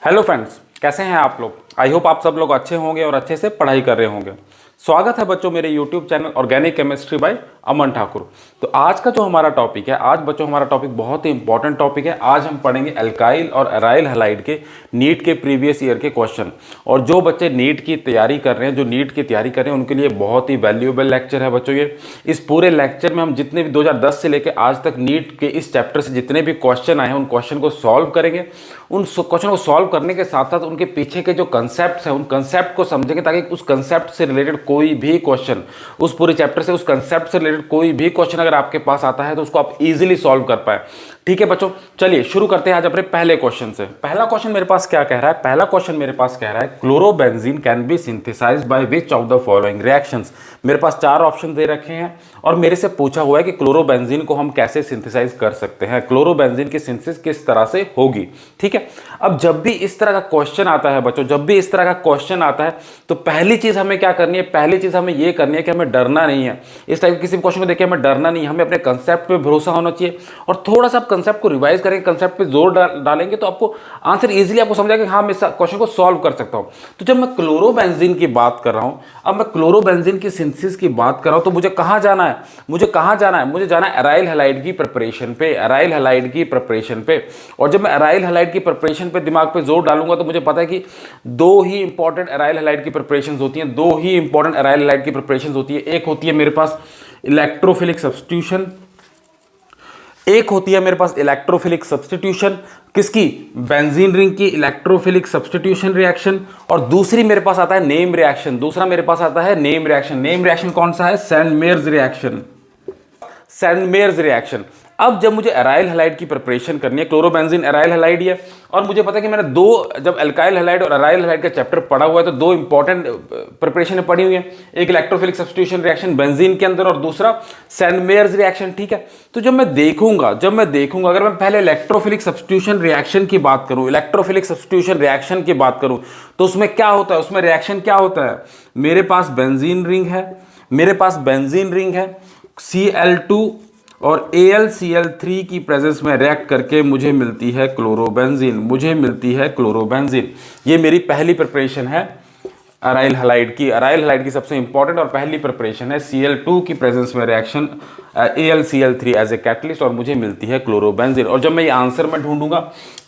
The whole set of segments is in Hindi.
हेलो फ्रेंड्स, कैसे हैं आप लोग। आई होप आप सब लोग अच्छे होंगे और अच्छे से पढ़ाई कर रहे होंगे। स्वागत है बच्चों मेरे YouTube channel organic chemistry by Aman Thakur. तो आज का जो हमारा टॉपिक है, आज बच्चों हमारा टॉपिक बहुत ही इंपॉर्टेंट टॉपिक है। आज हम पढ़ेंगे अल्काइल और अराइल हैलाइड के नीट के प्रीवियस ईयर के क्वेश्चन। और जो बच्चे नीट की तैयारी कर रहे हैं, जो नीट की तैयारी कर रहे हैं, उनके लिए बहुत ही वैल्यूएबल लेक्चर है बच्चों ये। इस पूरे लेक्चर में हम जितने भी 2010 से लेकर आज तक नीट के इस चैप्टर से जितने भी क्वेश्चन आए हैं, उन क्वेश्चन को सॉल्व करेंगे। उन क्वेश्चन को सॉल्व करने के साथ साथ उनके पीछे के जो कंसेप्ट हैं, उन कंसेप्ट को समझेंगे, ताकि उस कंसेप्ट से रिलेटेड कोई भी क्वेश्चन, उस पूरे चैप्टर से उस कंसेप्ट से रिलेटेड कोई भी क्वेश्चन अगर आपके पास आता है तो उसको आप इजीली सॉल्व कर पाए। ठीक है बच्चों, चलिए शुरू करते हैं आज अपने पहले क्वेश्चन से। पहला क्वेश्चन मेरे पास क्या कह रहा है, पहला क्वेश्चन मेरे पास कह रहा है chlorobenzene can be synthesised by which of the following reactions. मेरे पास चार ऑप्शन दे रखे हैं और मेरे से पूछा हुआ है कि क्लोरोबेंजीन को हम कैसे सिंथेसाइज कर सकते हैं, क्लोरोबेंजीन की सिंथेसिस किस तरह से होगी। ठीक है, अब जब भी इस तरह का क्वेश्चन आता है बच्चों, जब भी इस तरह का क्वेश्चन आता है तो पहली चीज हमें क्या करनी है, पहली चीज हमें ये करनी है कि हमें डरना नहीं है। इस टाइप के किसी क्वेश्चन को देख के हमें डरना नहीं है, हमें अपने कंसेप्ट पे भरोसा होना चाहिए और थोड़ा सा आप कंसेप्ट को रिवाइज करेंगे, कंसेप्ट पे जोर डालेंगे तो आपको आंसर इजीली आपको समझ आएगा कि हाँ मैं इस क्वेश्चन को सॉल्व कर सकता हूं। तो जब मैं क्लोरोबेंजीन की बात कर रहा हूं, अब मैं क्लोरोबेंजीन की सिंथेसिस की बात कर रहा हूं, तो मुझे कहां जाना है, मुझे कहां जाना है, मुझे जाना है अराइल हैलाइड की प्रिपरेशन पे, अराइल हैलाइड की प्रिपरेशन पे। और जब मैं अराइल हैलाइड की प्रिपरेशन पे दिमाग पे जोर डालूंगा तो मुझे पता है कि दो ही इंपॉर्टेंट अराइल हैलाइड की प्रिपरेशन होती हैं, दो ही इंपॉर्टेंट अराइल हैलाइड की प्रिपरेशन होती है। एक होती है मेरे पास इलेक्ट्रोफिलिक सब्स्टिट्यूशन, एक होती है मेरे पास इलेक्ट्रोफिलिक सब्स्टिट्यूशन किसकी, बेंजीन रिंग की इलेक्ट्रोफिलिक सब्स्टिट्यूशन रिएक्शन। और दूसरी मेरे पास आता है नेम रिएक्शन, दूसरा मेरे पास आता है नेम रिएक्शन। नेम रिएक्शन कौन सा है, सैंडमेयर्स रिएक्शन, सैंडमेयर्स रिएक्शन। अब जब मुझे अराइल हैलाइड की प्रिपरेशन करनी है, क्लोरोबेंजीन अराइल हैलाइड है और मुझे पता है कि मैंने दो, जब अल्काइल हैलाइड और अराइल हैलाइड का चैप्टर पढ़ा हुआ है तो दो इंपॉर्टेंट प्रिपरेशन पढ़ी हुई है, एक इलेक्ट्रोफिलिक सब्स्टिट्यूशन रिएक्शन बेंजीन के अंदर और दूसरा सैंडमेयर्स रिएक्शन। ठीक है, तो जब मैं देखूंगा अगर मैं पहले इलेक्ट्रोफिलिक सब्स्टिट्यूशन रिएक्शन की बात करूं, इलेक्ट्रोफिलिक सब्स्टिट्यूशन रिएक्शन की बात करूं तो उसमें क्या होता है, उसमें रिएक्शन क्या होता है, मेरे पास बेंजीन रिंग है, मेरे पास बेंजीन रिंग है, Cl2 और AlCl3 की प्रेजेंस में रिएक्ट करके मुझे मिलती है क्लोरोबेंजीन, मुझे मिलती है क्लोरोबेंजीन। ये मेरी पहली प्रिपरेशन है अराइल हैलाइड की। अराइल हैलाइड की सबसे इंपॉर्टेंट और पहली प्रिपरेशन है Cl2 की प्रेजेंस में reaction AlCl3 as a catalyst और मुझे मिलती है क्लोरोबेंजीन। और जब मैं ये आंसर में ढूंढूंगा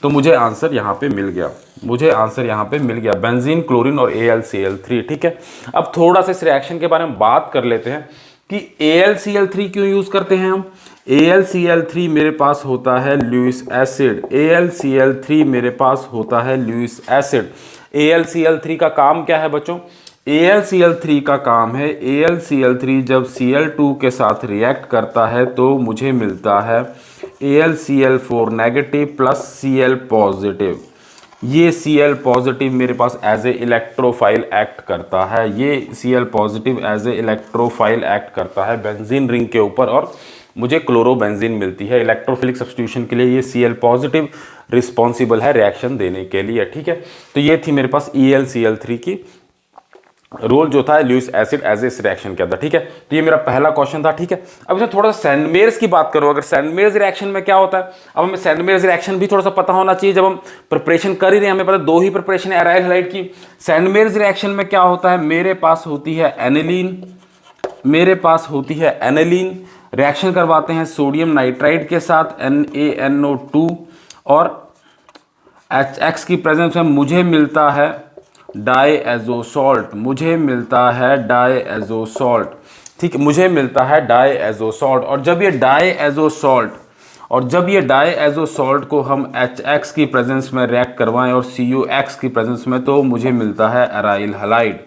तो मुझे आंसर यहाँ पे मिल गया, मुझे आंसर यहाँ पे मिल गया, बेंजीन, क्लोरीन और AlCl3। ठीक है, अब थोड़ा सा इस रिएक्शन के बारे में बात कर लेते हैं कि AlCl3 क्यों यूज करते हैं हम। AlCl3 मेरे पास होता है लुईस एसिड, AlCl3 मेरे पास होता है लुईस एसिड। AlCl3 का काम क्या है बच्चों, AlCl3 का काम है, AlCl3 जब Cl2 के साथ रिएक्ट करता है तो मुझे मिलता है AlCl4 negative plus Cl positive. ये Cl पॉजिटिव मेरे पास एज ए इलेक्ट्रोफाइल एक्ट करता है, ये Cl positive as a electrophile act करता है बेंजीन रिंग के ऊपर और मुझे क्लोरोबेंजीन मिलती है। इलेक्ट्रोफिलिक सब्स्टिट्यूशन के लिए ये Cl पॉजिटिव रिस्पॉन्सिबल है रिएक्शन देने के लिए। ठीक है, तो ये थी मेरे पास ElCl3 की रोल जो था लुईस एसिड एज इस रिएक्शन के अंदर। ठीक है, तो ये मेरा पहला क्वेश्चन था। ठीक है, अब इसमें थोड़ा सा सैंडमेयर्स की बात करूं, अगर सैंडमेयर्स रिएक्शन में क्या होता है, अब हमें सैंडमेयर्स रिएक्शन भी थोड़ा सा पता होना चाहिए। जब हम प्रिपरेशन कर ही रहे हैं, हमें पता दो ही प्रिपरेशन है अराइल हैलाइड की। सैंडमेयर्स रिएक्शन में क्या होता है, मेरे पास होती है एनिलीन, मेरे पास होती है एनिलीन, रिएक्शन करवाते हैं सोडियम नाइट्राइड के साथ NaNO2 और HX की प्रेजेंस में मुझे मिलता है डाईएज़ोसॉल्ट, मुझे मिलता है डाईएज़ोसॉल्ट। ठीक, मुझे मिलता है डाईएज़ोसॉल्ट। और जब ये डाईएज़ोसॉल्ट को हम HX की प्रेजेंस में रिएक्ट करवाएं और COX की प्रेजेंस में तो मुझे मिलता है अराइल हैलाइड,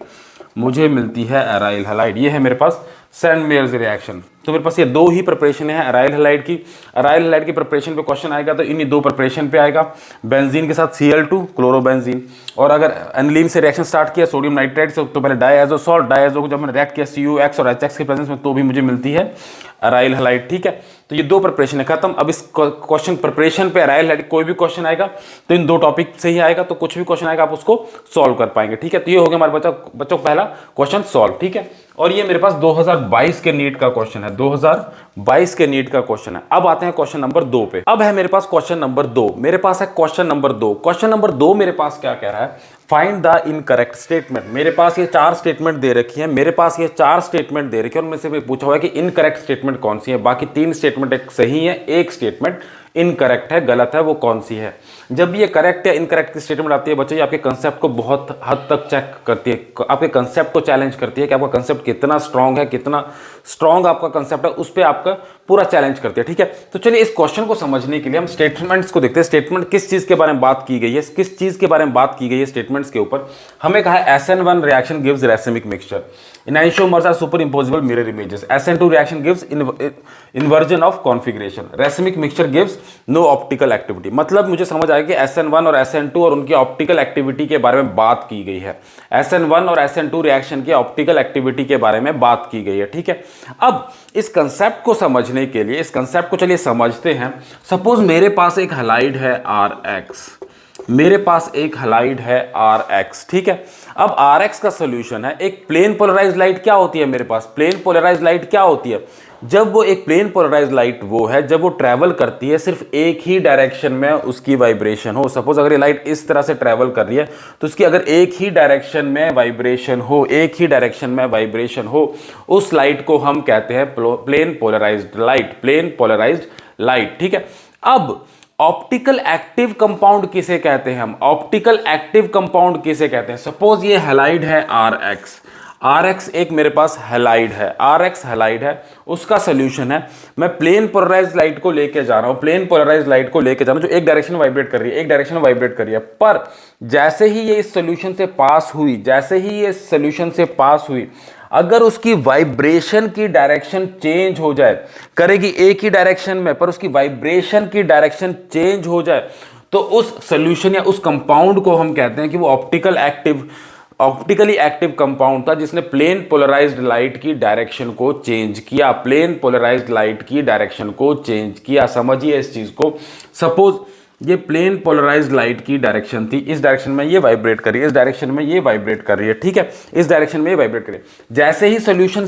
मुझे मिलती है अराइल हैलाइड। ये है मेरे पास सैंडमेयर्स रिएक्शन। तो मेरे पास ये दो ही प्रिपरेशन है अराइल हैलाइड की। अराइल हैलाइड की प्रिपरेशन पे क्वेश्चन आएगा तो इन्हीं दो प्रिपरेशन पे आएगा, बेंजीन के साथ Cl2 क्लोरोबेंजीन। और अगर एनिलीन से रिएक्शन स्टार्ट किया सोडियम नाइट्राइड से तो पहले डाईएज़ोसॉल्ट, डाईएज़ो को जब मैंने रिएक्ट किया COX और HX की प्रेजेंस में तो भी मुझे मिलती है अराइल हैलाइड। ठीक है, तो ये दो प्रिपरेशन है खत्म। अब इस क्वेश्चन प्रिपरेशन पे अराइल हैलाइड कोई भी क्वेश्चन आएगा तो इन दो टॉपिक से ही आएगा, तो कुछ भी क्वेश्चन आएगा आप उसको सॉल्व कर पाएंगे। ठीक है, तो ये हो गया हमारे बच्चों पहला क्वेश्चन सॉल्व। ठीक है, और ये मेरे पास 2022 के नीट का क्वेश्चन है, 2022 के नीट का क्वेश्चन है। अब आते हैं क्वेश्चन नंबर 2 पे। अब है मेरे पास क्वेश्चन नंबर 2, मेरे पास है क्वेश्चन नंबर 2। क्वेश्चन नंबर 2 मेरे पास क्या कह रहा है, फाइंड द इनकरेक्ट स्टेटमेंट। मेरे पास ये 4 स्टेटमेंट दे रखी है, मेरे पास ये 4 स्टेटमेंट दे रखी है और मुझसे भी पूछा हुआ है कि इनकरेक्ट स्टेटमेंट कौन सी है। बाकी 3 स्टेटमेंट एक सही है, एक स्टेटमेंट इनकरेक्ट है, गलत है, वो कौन सी है। जब ये करेक्ट या इनकरेक्ट की स्टेटमेंट आती है बच्चों, ये आपके कंसेप्ट को बहुत हद तक चेक करती है, आपके कंसेप्ट को चैलेंज करती है कि आपका कंसेप्ट कितना स्ट्रांग है, कितना स्ट्रांग आपका कंसेप्ट है, उस पर आपका पूरा चैलेंज करती है। ठीक है, तो चलिए इस क्वेश्चन को समझने के लिए हम स्टेटमेंट्स को देखते हैं। स्टेटमेंट किस चीज के बारे में बात की गई है, किस चीज के बारे में बात की गई है स्टेटमेंट्स के ऊपर। हमें कहा है SN1 reaction gives racemic mixture, enantiomers are superimposable mirror images, SN2 reaction gives inversion of configuration, racemic mixture gives no optical activity। मतलब मुझे समझ आया कि SN1 और SN2 और उनकी ऑप्टिकल एक्टिविटी के बारे में बात की गई है। SN1 और SN2 रिएक्शन की ऑप्टिकल एक्टिविटी के बारे में बात की गई है। ठीक है, अब इस कंसेप्ट को समझने के लिए, इस कंसेप्ट को चलिए समझते हैं। सपोज मेरे पास एक हैलाइड है RX, मेरे पास एक हैलाइड है RX। ठीक है, अब RX का सॉल्यूशन है एक प्लेन पोलराइज्ड लाइट। क्या होती है मेरे पास प्लेन पोलराइज्ड लाइट? क्या होती है जब वो एक प्लेन पोलराइज्ड लाइट वो है जब वो ट्रैवल करती है सिर्फ एक ही डायरेक्शन में उसकी वाइब्रेशन हो। सपोज अगर ये लाइट इस तरह से ट्रैवल कर रही है तो उसकी अगर एक ही डायरेक्शन में वाइब्रेशन हो, एक ही डायरेक्शन में वाइब्रेशन हो, उस लाइट को हम कहते हैं plane polarised light, plane polarised light. ठीक है, अब ऑप्टिकल एक्टिव कंपाउंड किसे कहते हैं हम? ऑप्टिकल एक्टिव कंपाउंड किसे कहते हैं? सपोज ये हैलाइड है RX एक मेरे पास हैलाइड है, RX हैलाइड है, उसका सोल्यूशन है मैं प्लेन पोलराइज्ड लाइट को लेके जा रहा हूं, प्लेन पोलराइज्ड लाइट को लेके जा रहा हूं जो एक डायरेक्शन में वाइब्रेट कर रही है, एक डायरेक्शन में वाइब्रेट कर रही है। पर जैसे ही ये इस सोल्यूशन से पास हुई, जैसे ही ये सोल्यूशन से पास हुई, अगर उसकी वाइब्रेशन की डायरेक्शन चेंज हो जाए, करेगी एक ही डायरेक्शन में पर उसकी वाइब्रेशन की डायरेक्शन चेंज हो जाए, तो उस सॉल्यूशन या उस कंपाउंड को हम कहते हैं कि वो ऑप्टिकली एक्टिव कंपाउंड था जिसने प्लेन पोलराइज्ड लाइट की डायरेक्शन को चेंज किया, प्लेन पोलराइज्ड लाइट की डायरेक्शन को चेंज किया। समझिए इस चीज को। सपोज ये प्लेन पोलराइज्ड लाइट की डायरेक्शन थी, इस डायरेक्शन में ये वाइब्रेट कर रही है, इस डायरेक्शन में ये वाइब्रेट कर रही है। ठीक है, इस डायरेक्शन में ये वाइब्रेट कर रही है। जैसे ही सॉल्यूशन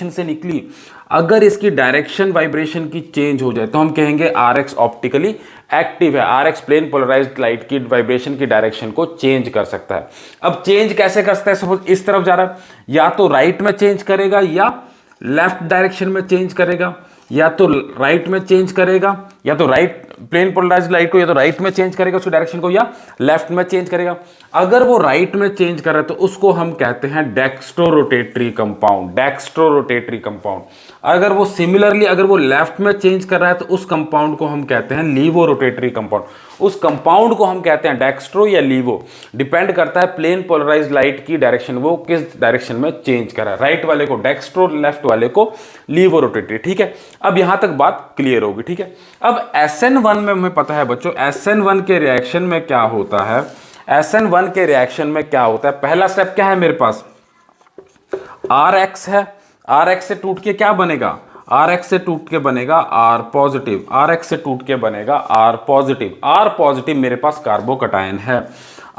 से निकली अगर इसकी डायरेक्शन वाइब्रेशन की चेंज हो जाए तो हम कहेंगे RX ऑप्टिकली एक्टिव है, RX प्लेन पोलराइज्ड लाइट की वाइब्रेशन की डायरेक्शन को चेंज कर सकता है। अब चेंज कैसे कर सकता है? सपोज इस तरफ जा रहा है, या तो राइट में चेंज करेगा या लेफ्ट डायरेक्शन में चेंज करेगा, या तो राइट में चेंज करेगा, या तो राइट प्लेन पोलराइज्ड लाइट को या तो राइट में चेंज करेगा उसकी डायरेक्शन को, या लेफ्ट में चेंज करेगा। अगर वो राइट में चेंज कर रहा है तो उसको हम कहते हैं dextro rotatory compound, dextro rotatory compound. अगर वो सिमिलरली अगर वो लेफ्ट में चेंज कर रहा है तो उस कंपाउंड को हम कहते हैं लीवो रोटेटरी कंपाउंड। उस कंपाउंड को हम कहते हैं डेक्स्ट्रो या लीवो, डिपेंड करता है प्लेन पोलराइज्ड लाइट की डायरेक्शन वो किस डायरेक्शन में चेंज कर रहा है, राइट वाले को डेक्स्ट्रो, लेफ्ट वाले को लीवो रोटेटरी। ठीक है, अब यहां तक बात क्लियर होगी। ठीक है, अब SN1 में हमें पता है बच्चों SN1 के रिएक्शन में क्या होता है, SN1 के रिएक्शन में क्या होता है। पहला स्टेप क्या है मेरे पास, RX है, RX से टूट के क्या बनेगा, RX से टूट के बनेगा R पॉजिटिव, RX से टूट के बनेगा R पॉजिटिव। R पॉजिटिव मेरे पास कार्बोकटायन है,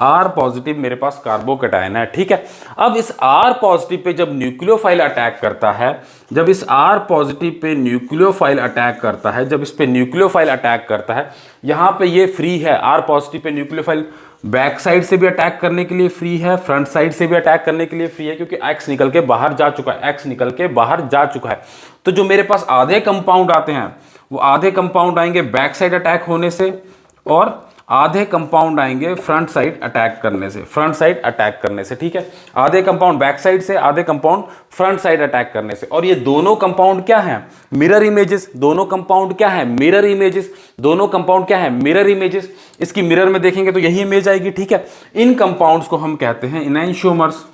R पॉजिटिव मेरे पास कार्बोकटायन है। ठीक है, अब इस R पॉजिटिव पे जब न्यूक्लियोफाइल अटैक करता है, जब इस R positive pay nucleophile attack करता है, जब इस पे न्यूक्लियोफाइल अटैक करता है, यहाँ पे ये फ्री है, R positive pay nucleophile back side से भी अटैक करने के लिए फ्री है, फ्रंट साइड से भी अटैक करने के लिए फ्री है, क्योंकि X निकल के बाहर जा चुका है, X निकल के बाहर जा चुका है। तो जो मेरे पास आधे कंपाउंड आते हैं वो आधे कंपाउंड आएंगे बैक साइड अटैक होने से और आधे कंपाउंड आएंगे फ्रंट साइड अटैक करने से, फ्रंट साइड अटैक करने से। ठीक है, आधे कंपाउंड बैक साइड से, आधे कंपाउंड फ्रंट साइड अटैक करने से। और ये दोनों कंपाउंड क्या हैं, मिरर इमेजेस। दोनों कंपाउंड क्या है, मिरर इमेजेस। दोनों कंपाउंड क्या है, मिरर इमेजेस। इसकी मिरर में देखेंगे तो यही इमेज आएगी। ठीक है, इन कंपाउंड्स को हम कहते हैं इनैंशियोमर्स,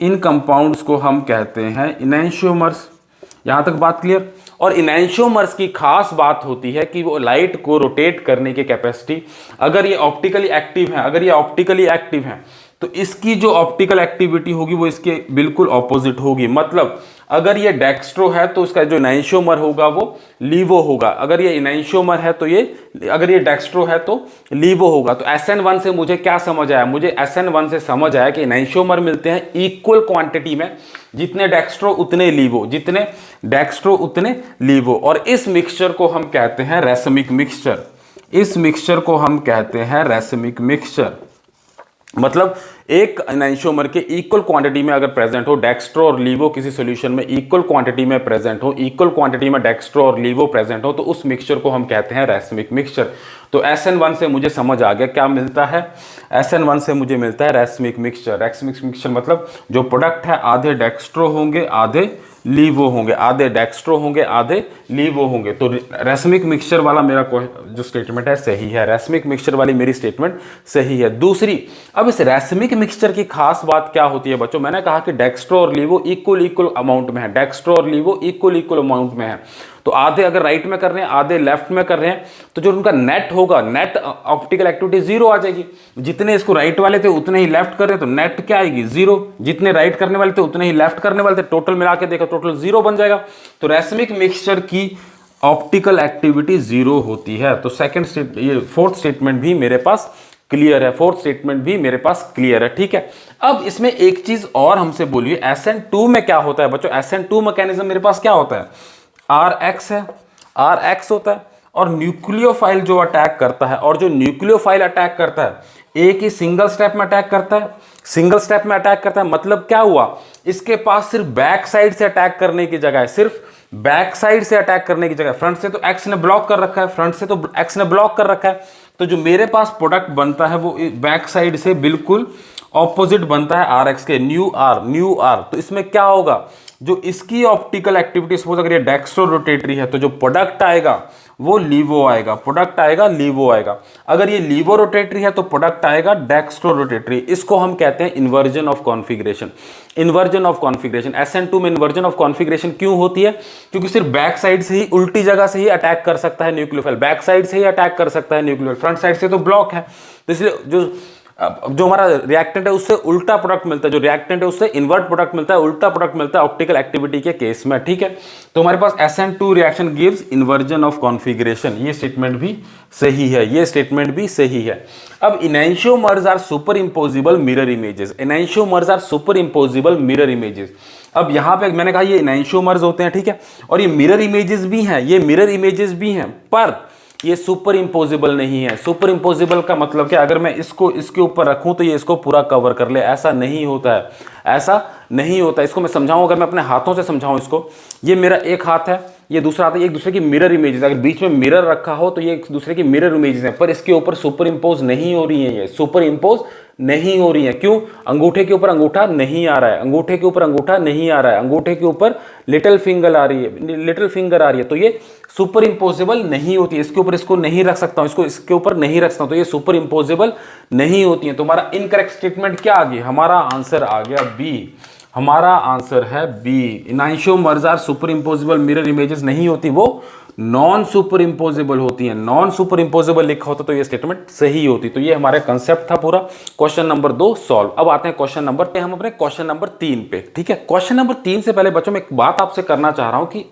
इन कंपाउंड्स को हम कहते हैं इनैंशियोमर्स। यहां तक बात क्लियर। और इनैंशियोमर्स की खास बात होती है कि वो लाइट को रोटेट करने की कैपेसिटी, अगर ये ऑप्टिकली एक्टिव है, अगर ये ऑप्टिकली एक्टिव है तो इसकी जो ऑप्टिकल एक्टिविटी होगी वो इसके बिल्कुल ऑपोजिट होगी। मतलब अगर ये डेक्स्ट्रो है तो इसका जो इनैंशियोमर होगा वो लीवो होगा। अगर ये इनैंशियोमर है तो ये, अगर ये डेक्स्ट्रो है तो लीवो होगा। तो SN1 से मुझे क्या समझ आया, मुझे SN1 से समझ आया कि इनैंशियोमर मिलते हैं इक्वल क्वांटिटी में, जितने डेक्स्ट्रो उतने लीवो, जितने डेक्स्ट्रो उतने लीवो। और इस मिक्सचर को हम कहते हैं रेसमिक मिक्सचर। इस मिक्सचर को हम कहते हैं रेसमिक मिक्सचर। मतलब एक एनाइंशियोमर के इक्वल क्वांटिटी में अगर प्रेजेंट हो, डेक्स्ट्रो और लीवो किसी सॉल्यूशन में इक्वल क्वांटिटी में प्रेजेंट हो, इक्वल क्वांटिटी में डेक्स्ट्रो और लीवो प्रेजेंट हो, तो उस मिक्सचर को हम कहते हैं रेसमिक मिक्सचर। तो SN1 से मुझे समझ आ गया क्या मिलता है, SN1 से मुझे मिलता है रेसमिक मिक्सचर। रेसमिक मिक्सचर मतलब जो प्रोडक्ट है आधे डेक्स्ट्रो होंगे आधे लीवो होंगे, आधे डेक्स्ट्रो होंगे आधे लीवो होंगे। तो रेसमिक मिक्सचर वाला मेरा जो स्टेटमेंट है सही है, रेसमिक मिक्सचर वाली मेरी स्टेटमेंट सही है। दूसरी, अब इस रेसमिक मिक्सचर की खास बात क्या होती है बच्चों, मैंने कहा कि डेक्स्ट्रो और लीवो इक्वल अमाउंट में है, डेक्स्ट्रो और लीवो इक्वल अमाउंट में है। तो आधे अगर राइट में कर रहे हैं आधे लेफ्ट में कर रहे हैं, तो जो उनका नेट होगा, नेट ऑप्टिकल एक्टिविटी जीरो आ जाएगी। जितने इसको राइट वाले थे उतने ही लेफ्ट कर रहे हैं, तो नेट क्या आएगी, जीरो। जितने राइट करने वाले थे उतने ही लेफ्ट करने वाले थे, टोटल मिला के देखा टोटल जीरो बन जाएगा। तो रेसमिक मिक्सचर की ऑप्टिकल एक्टिविटी जीरो होती है। तो ये फोर्थ स्टेटमेंट भी मेरे पास क्लियर है, फोर्थ स्टेटमेंट भी मेरे पास क्लियर है। ठीक है, अब इसमें एक चीज और हमसे बोलिए, SN2 में क्या होता है बच्चों, SN2 मैकेनिज्म मेरे पास क्या होता है, RX है, RX होता है। और न्यूक्लियोफाइल जो अटैक करता है, और जो न्यूक्लियोफाइल अटैक करता है एक ही सिंगल स्टेप में अटैक करता है, सिंगल स्टेप में अटैक करता है। मतलब क्या हुआ, इसके पास सिर्फ बैक साइड से अटैक करने की जगह है, सिर्फ बैक साइड से अटैक करने की जगह, फ्रंट से तो X ने ब्लॉक कर रखा है, फ्रंट से तो X ने ब्लॉक कर रखा है। तो जो मेरे पास प्रोडक्ट बनता है वो बैक साइड से बिल्कुल ऑपोजिट बनता है RX के, न्यू आर। तो इसमें क्या होगा, जो इसकी ऑप्टिकल एक्टिविटी, सपोज अगर ये डेक्स्ट्रो रोटेटरी है तो जो प्रोडक्ट आएगा वो लीवो आएगा, प्रोडक्ट आएगा लीवो आएगा। अगर ये लीवो रोटेटरी है तो प्रोडक्ट आएगा डेक्स्ट्रो रोटेटरी। इसको हम कहते हैं inversion of configuration. Inversion of configuration, SN2 में इन्वर्जन ऑफ कॉन्फिगरेशन क्यों होती है, क्योंकि सिर्फ बैक साइड से ही, उल्टी जगह से ही अटैक कर सकता है न्यूक्लियोफाइल, बैक साइड से ही अटैक कर सकता है न्यूक्लियोफाइल, फ्रंट साइड से तो ब्लॉक है। तो इसलिए जो हमारा रिएक्टेंट है उससे उल्टा प्रोडक्ट मिलता है, जो रिएक्टेंट है उससे इन्वर्ट प्रोडक्ट मिलता है, उल्टा प्रोडक्ट मिलता है ऑप्टिकल एक्टिविटी के केस में। ठीक है, तो हमारे पास SN2 reaction gives inversion of configuration, ये स्टेटमेंट भी सही है, ये स्टेटमेंट भी सही है। अब enantiomers are superimposable mirror images, enantiomers are superimposable mirror images. अब यहां पे मैंने कहा ये इनैंशियोमर्स होते हैं, ठीक है, और ये मिरर इमेजेस भी हैं, ये मिरर इमेजेस भी हैं, पर ये सुपर इम्पोजिबल नहीं है। सुपर इम्पोजिबल का मतलब क्या, अगर मैं इसको इसके ऊपर रखूं तो ये इसको पूरा कवर कर ले, ऐसा नहीं होता है, ऐसा नहीं होता। इसको मैं समझाऊं, अगर मैं अपने हाथों से समझाऊं इसको, ये मेरा एक हाथ है, ये दूसरा हाथ है, एक दूसरे की मिरर इमेजेस, अगर बीच में मिरर रखा हो तो ये एक दूसरे की मिरर इमेजेस हैं, पर इसके ऊपर सुपर इम्पोज नहीं हो रही है, ये सुपर इम्पोज नहीं हो रही है। क्यों, अंगूठे के ऊपर अंगूठा नहीं आ रहा है, अंगूठे के ऊपर अंगूठा नहीं आ रहा है, अंगूठे के ऊपर लिटिल फिंगर आ रही है, लिटिल फिंगर आ रही है, तो ये सुपर इम्पोजिबल नहीं होती है। इसके ऊपर इसको नहीं रख सकता हूं, इसको इसके ऊपर नहीं रख सकता हूं, तो ये सुपर इम्पोजिबल नहीं होती है। तो हमारा इनकरेक्ट स्टेटमेंट क्या आ गया, हमारा आंसर आ गया बी, हमारा आंसर है B. Enantiomers are superimposable mirror images नहीं होती, वो नॉन सुपर इम्पोजिबल होती है। नॉन सुपर इम्पोजिबल लिखा होता तो ये स्टेटमेंट सही होती। तो ये हमारा कंसेप्ट था पूरा। Question number 2 solve. अब आते हैं क्वेश्चन नंबर पे, हम अपने क्वेश्चन नंबर 3 पे। ठीक है, क्वेश्चन नंबर 3 से पहले बच्चों मैं एक बात आपसे करना चाह रहा हूं कि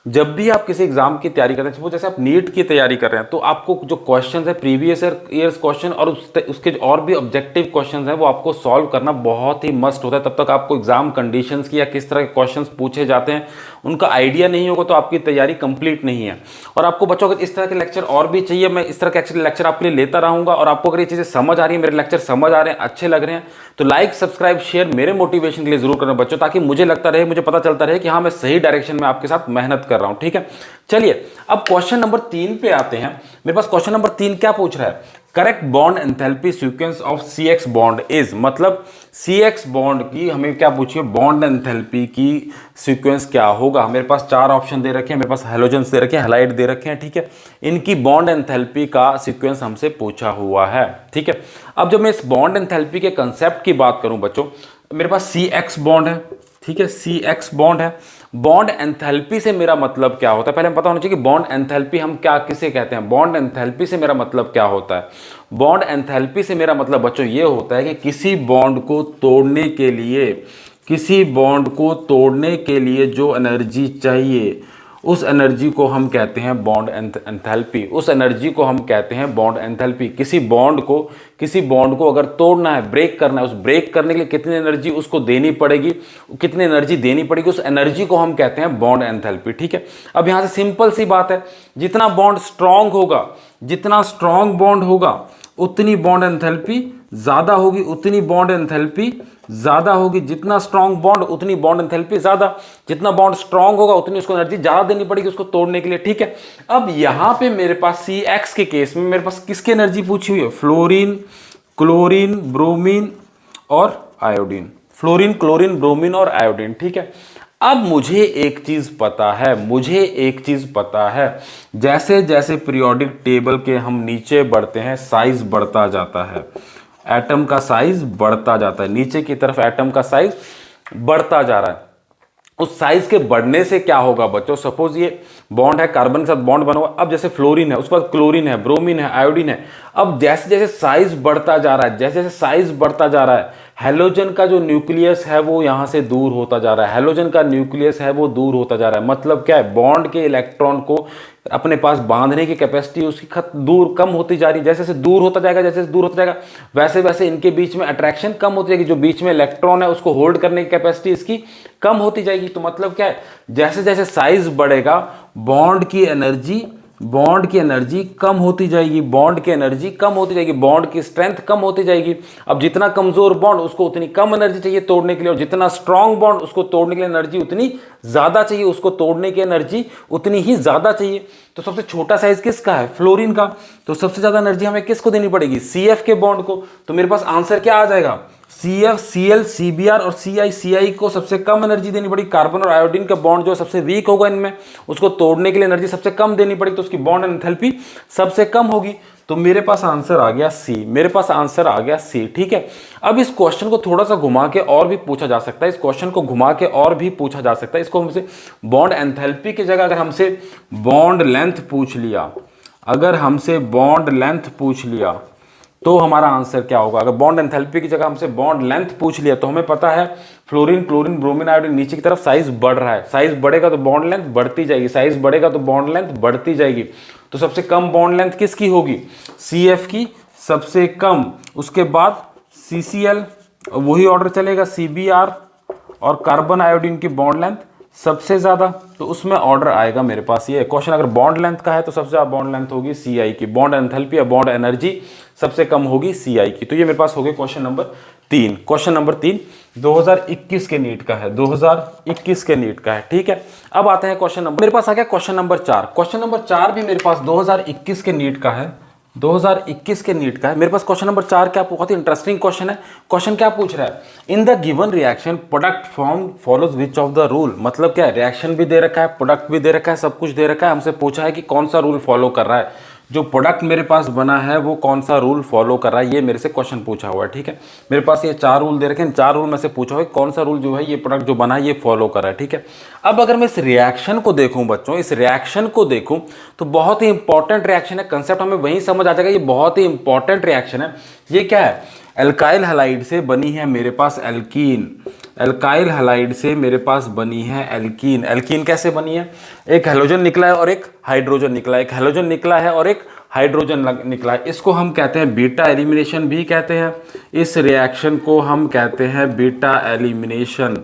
जब भी आप किसी एग्जाम की तैयारी करते हैं, जैसे आप नीट की तैयारी कर रहे हैं, तो आपको जो क्वेश्चन है प्रीवियस ईयर्स क्वेश्चन और उसके और भी ऑब्जेक्टिव क्वेश्चन हैं वो आपको सॉल्व करना बहुत ही मस्ट होता है। तब तक आपको एग्जाम कंडीशंस की या किस तरह के क्वेश्चन पूछे जाते हैं उनका आइडिया नहीं होगा तो आपकी तैयारी कंप्लीट नहीं है। और आपको बच्चों अगर इस तरह के लेक्चर और भी चाहिए, मैं इस तरह के लेक्चर आपके लिए लेता रहूंगा। और आपको अगर ये चीज़ें समझ आ रही है, मेरे लेक्चर समझ आ रहे हैं, अच्छे लग रहे हैं, तो लाइक सब्सक्राइब शेयर मेरे मोटिवेशन के लिए जरूर करना बच्चों, ताकि मुझे लगता रहे, मुझे पता चलता रहे कि हाँ मैं सही डायरेक्शन में आपके साथ मेहनत कर रहा हूँ। ठीक है, चलिए अब क्वेश्चन नंबर 3 पे आते हैं। मेरे पास क्वेश्चन नंबर 3 क्या पूछ रहा है, correct bond enthalpy sequence of CX bond is, मतलब CX बॉन्ड की हमें क्या पूछिए, बॉन्ड एंथैल्पी की सीक्वेंस क्या होगा। मेरे पास 4 ऑप्शन दे रखे हैं, मेरे पास हैलोजेंस दे रखे हैं, हैलाइड दे रखे हैं। ठीक है, इनकी बॉन्ड एंथैल्पी का सीक्वेंस हमसे पूछा हुआ है। ठीक है, अब जब मैं इस बॉन्ड एंथैल्पी के कंसेप्ट की बात करूं बच्चों, मेरे पास CX बॉन्ड है। ठीक है, CX बॉन्ड है। बॉन्ड एंथैल्पी से मेरा मतलब क्या होता है, पहले हम पता होना चाहिए कि बॉन्ड एंथैल्पी हम क्या किसे कहते हैं। बॉन्ड एंथैल्पी से मेरा मतलब क्या होता है, बॉन्ड एंथैल्पी से मेरा मतलब बच्चों ये होता है कि किसी बॉन्ड को तोड़ने के लिए किसी बॉन्ड को तोड़ने के लिए जो एनर्जी चाहिए उस एनर्जी को हम कहते हैं बॉन्ड एंथैल्पी। उस एनर्जी को हम कहते हैं बॉन्ड एंथैल्पी। किसी बॉन्ड को अगर तोड़ना है, ब्रेक करना है, उस ब्रेक करने के लिए कितनी एनर्जी उसको देनी पड़ेगी, कितनी एनर्जी देनी पड़ेगी, उस एनर्जी को हम कहते हैं बॉन्ड एंथैल्पी। ठीक है, अब यहां से सिंपल सी बात है, जितना बॉन्ड स्ट्रांग होगा, जितना स्ट्रांग बॉन्ड होगा उतनी बॉन्ड एंथैल्पी ज्यादा होगी, उतनी बॉन्ड एंथैल्पी ज्यादा होगी। जितना स्ट्रांग बॉन्ड उतनी बॉन्ड एंथैल्पी ज्यादा, जितना बॉन्ड स्ट्रांग होगा उतनी उसको एनर्जी ज्यादा देनी पड़ेगी उसको तोड़ने के लिए। ठीक है, अब यहां पे मेरे पास CX के केस में मेरे पास किसकी एनर्जी पूछी हुई है? फ्लोरीन, क्लोरीन, ब्रोमीन और आयोडीन। फ्लोरीन, क्लोरीन, ब्रोमीन और आयोडीन। ठीक है, अब मुझे एक चीज पता है, जैसे जैसे पीरियोडिक टेबल के हम नीचे बढ़ते हैं साइज बढ़ता जाता है, एटम का साइज बढ़ता जाता है, नीचे की तरफ एटम का साइज बढ़ता जा रहा है। उस साइज के बढ़ने से क्या होगा बच्चों? सपोज ये बॉन्ड है, कार्बन के साथ बॉन्ड बना हुआ, अब जैसे फ्लोरीन है, उसके बाद क्लोरीन है, ब्रोमीन है, आयोडीन है। अब जैसे जैसे साइज बढ़ता जा रहा है, जैसे जैसे साइज बढ़ता जा रहा है, हेलोजन का जो न्यूक्लियस है वो यहां से दूर होता जा रहा है, हेलोजन का न्यूक्लियस है वो दूर होता जा रहा है। मतलब क्या है? बॉन्ड के इलेक्ट्रॉन को अपने पास बांधने की कैपेसिटी उसकी दूर कम होती जा रही है। जैसे जैसे दूर होता जाएगा, जैसे जैसे दूर होता जाएगा, वैसे वैसे इनके बीच में अट्रैक्शन कम होती जाएगी। जो बीच में इलेक्ट्रॉन है उसको होल्ड करने की कैपेसिटी इसकी कम होती जाएगी। तो मतलब क्या है? जैसे जैसे साइज बढ़ेगा बॉन्ड की एनर्जी कम होती जाएगी, बॉन्ड की एनर्जी कम होती जाएगी, बॉन्ड की स्ट्रेंथ कम होती जाएगी। अब जितना कमजोर बॉन्ड उसको उतनी कम एनर्जी चाहिए तोड़ने के लिए, और जितना स्ट्रांग बॉन्ड उसको तोड़ने के लिए एनर्जी उतनी ज्यादा चाहिए, उसको तोड़ने की एनर्जी उतनी ही ज्यादा चाहिए। तो सबसे छोटा साइज किसका है? फ्लोरीन का। तो सबसे ज्यादा एनर्जी हमें किसको देनी पड़ेगी? CF के बॉन्ड को। तो मेरे पास आंसर क्या आ जाएगा? CF, Cl, CBr और CI को सबसे कम एनर्जी देनी पड़ेगी। कार्बन और आयोडीन का बॉन्ड जो सबसे वीक होगा इनमें, उसको तोड़ने के लिए एनर्जी सबसे कम देनी पड़ेगी, तो उसकी बॉन्ड एंथैल्पी सबसे कम होगी। तो मेरे पास आंसर आ गया C। ठीक है, अब इस क्वेश्चन को थोड़ा सा घुमा के और भी पूछा जा सकता है, इसको हमसे बॉन्ड एंथैल्पी की जगह अगर हमसे बॉन्ड लेंथ पूछ लिया, तो हमारा आंसर क्या होगा? अगर बॉन्ड एंथैल्पी की जगह हमसे बॉन्ड लेंथ पूछ लिया, तो हमें पता है फ्लोरीन, क्लोरीन, ब्रोमीन, आयोडीन नीचे की तरफ साइज बढ़ रहा है, साइज बढ़ेगा तो बॉन्ड लेंथ बढ़ती जाएगी, साइज बढ़ेगा तो बॉन्ड लेंथ बढ़ती जाएगी। तो सबसे कम बॉन्ड लेंथ किसकी होगी? CF की सबसे कम, उसके बाद CCl, वही ऑर्डर चलेगा, CBr और कार्बन आयोडीन की बॉन्ड लेंथ सबसे ज्यादा। तो उसमें ऑर्डर आएगा मेरे पास ये क्वेश्चन। अगर बॉन्ड लेंथ का है तो सबसे ज्यादा बॉन्ड लेंथ होगी CI की, बॉन्ड एंथैल्पी या बॉन्ड एनर्जी सबसे कम होगी CI की। तो ये मेरे पास हो गया क्वेश्चन नंबर 3। क्वेश्चन नंबर 3 2021 के नीट का है, 2021 के नीट का है। ठीक है, अब आते हैं क्वेश्चन नंबर, मेरे पास आ गया क्वेश्चन नंबर 4। क्वेश्चन नंबर 4 भी मेरे पास 2021 के नीट का है, 2021 के नीट का है मेरे पास। क्वेश्चन नंबर 4 क्या, बहुत ही इंटरेस्टिंग क्वेश्चन है। क्वेश्चन क्या पूछ रहा है? In the given reaction product form follows which of the rule. मतलब क्या है? रिएक्शन भी दे रखा है, प्रोडक्ट भी दे रखा है, सब कुछ दे रखा है, हमसे पूछा है कि कौन सा रूल फॉलो कर रहा है, जो प्रोडक्ट मेरे पास बना है वो कौन सा रूल फॉलो कर रहा है, ये मेरे से क्वेश्चन पूछा हुआ है। ठीक है, मेरे पास ये 4 रूल दे रखे हैं, 4 रूल में से पूछा हुआ है कौन सा रूल जो है ये प्रोडक्ट जो बना है ये फॉलो कर रहा है। ठीक है, अब अगर मैं इस रिएक्शन को देखूं बच्चों, इस रिएक्शन को देखूं तो बहुत ही इंपॉर्टेंट रिएक्शन है, कंसेप्ट हमें वहीं समझ आ जाएगा, ये बहुत ही इंपॉर्टेंट रिएक्शन है। ये क्या है? एल्काइल हैलाइड से बनी है मेरे पास एल्कीन, एल्काइल हैलाइड से मेरे पास बनी है एल्कीन। एल्कीन कैसे बनी है? एक हेलोजन निकला है और एक हाइड्रोजन निकला है, एक हेलोजन निकला है और एक हाइड्रोजन निकला है। इसको हम कहते हैं बीटा एलिमिनेशन भी कहते हैं, इस रिएक्शन को हम कहते हैं बीटा एलिमिनेशन।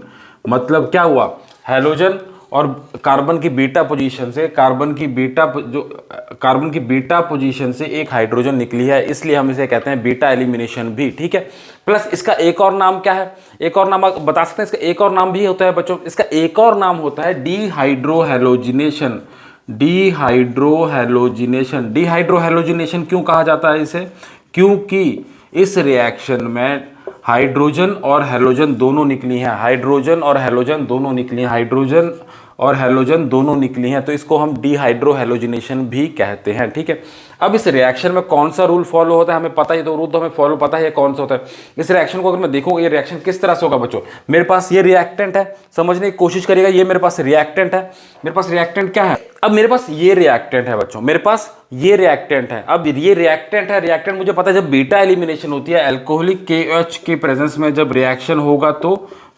मतलब क्या हुआ? हेलोजन और कार्बन की बीटा पोजीशन से, कार्बन की बीटा पोजीशन से एक हाइड्रोजन निकली है, इसलिए हम इसे कहते हैं बीटा एलिमिनेशन भी। ठीक है, प्लस इसका एक और नाम क्या है? एक और नाम बता सकते हैं? इसका एक और नाम भी होता है बच्चों, इसका एक और नाम होता है डीहाइड्रोहैलोजिनेशन। डीहाइड्रोहैलोजिनेशन क्यों कहा जाता है इसे? क्योंकि इस रिएक्शन में हाइड्रोजन और हैलोजन दोनों निकली हैं, हाइड्रोजन और हैलोजन दोनों निकली हैं, हाइड्रोजन और हैलोजन दोनों निकली हैं, तो इसको हम डिहाइड्रो हैलोजिनेशन भी कहते हैं। ठीक है, अब इस रिएक्शन में कौन सा रूल फॉलो होता है हमें पता है, तो रूल तो हमें फॉलो पता है कौन सा होता है। इस रिएक्शन को अगर मैं देखूंगा ये रिएक्शन किस तरह से होगा बच्चों, मेरे पास ये रिएक्टेंट है, समझने की कोशिश करिएगा, ये मेरे पास रिएक्टेंट है, मेरे पास रिएक्टेंट क्या है, अब मेरे पास ये रिएक्टेंट है बच्चों, मेरे पास ये रिएक्टेंट है। अब ये रिएक्टेंट है, रिएक्टेंट मुझे पता है जब बीटा एलिमिनेशन होती है अल्कोहलिक KOH के प्रेजेंस में जब रिएक्शन होगा तो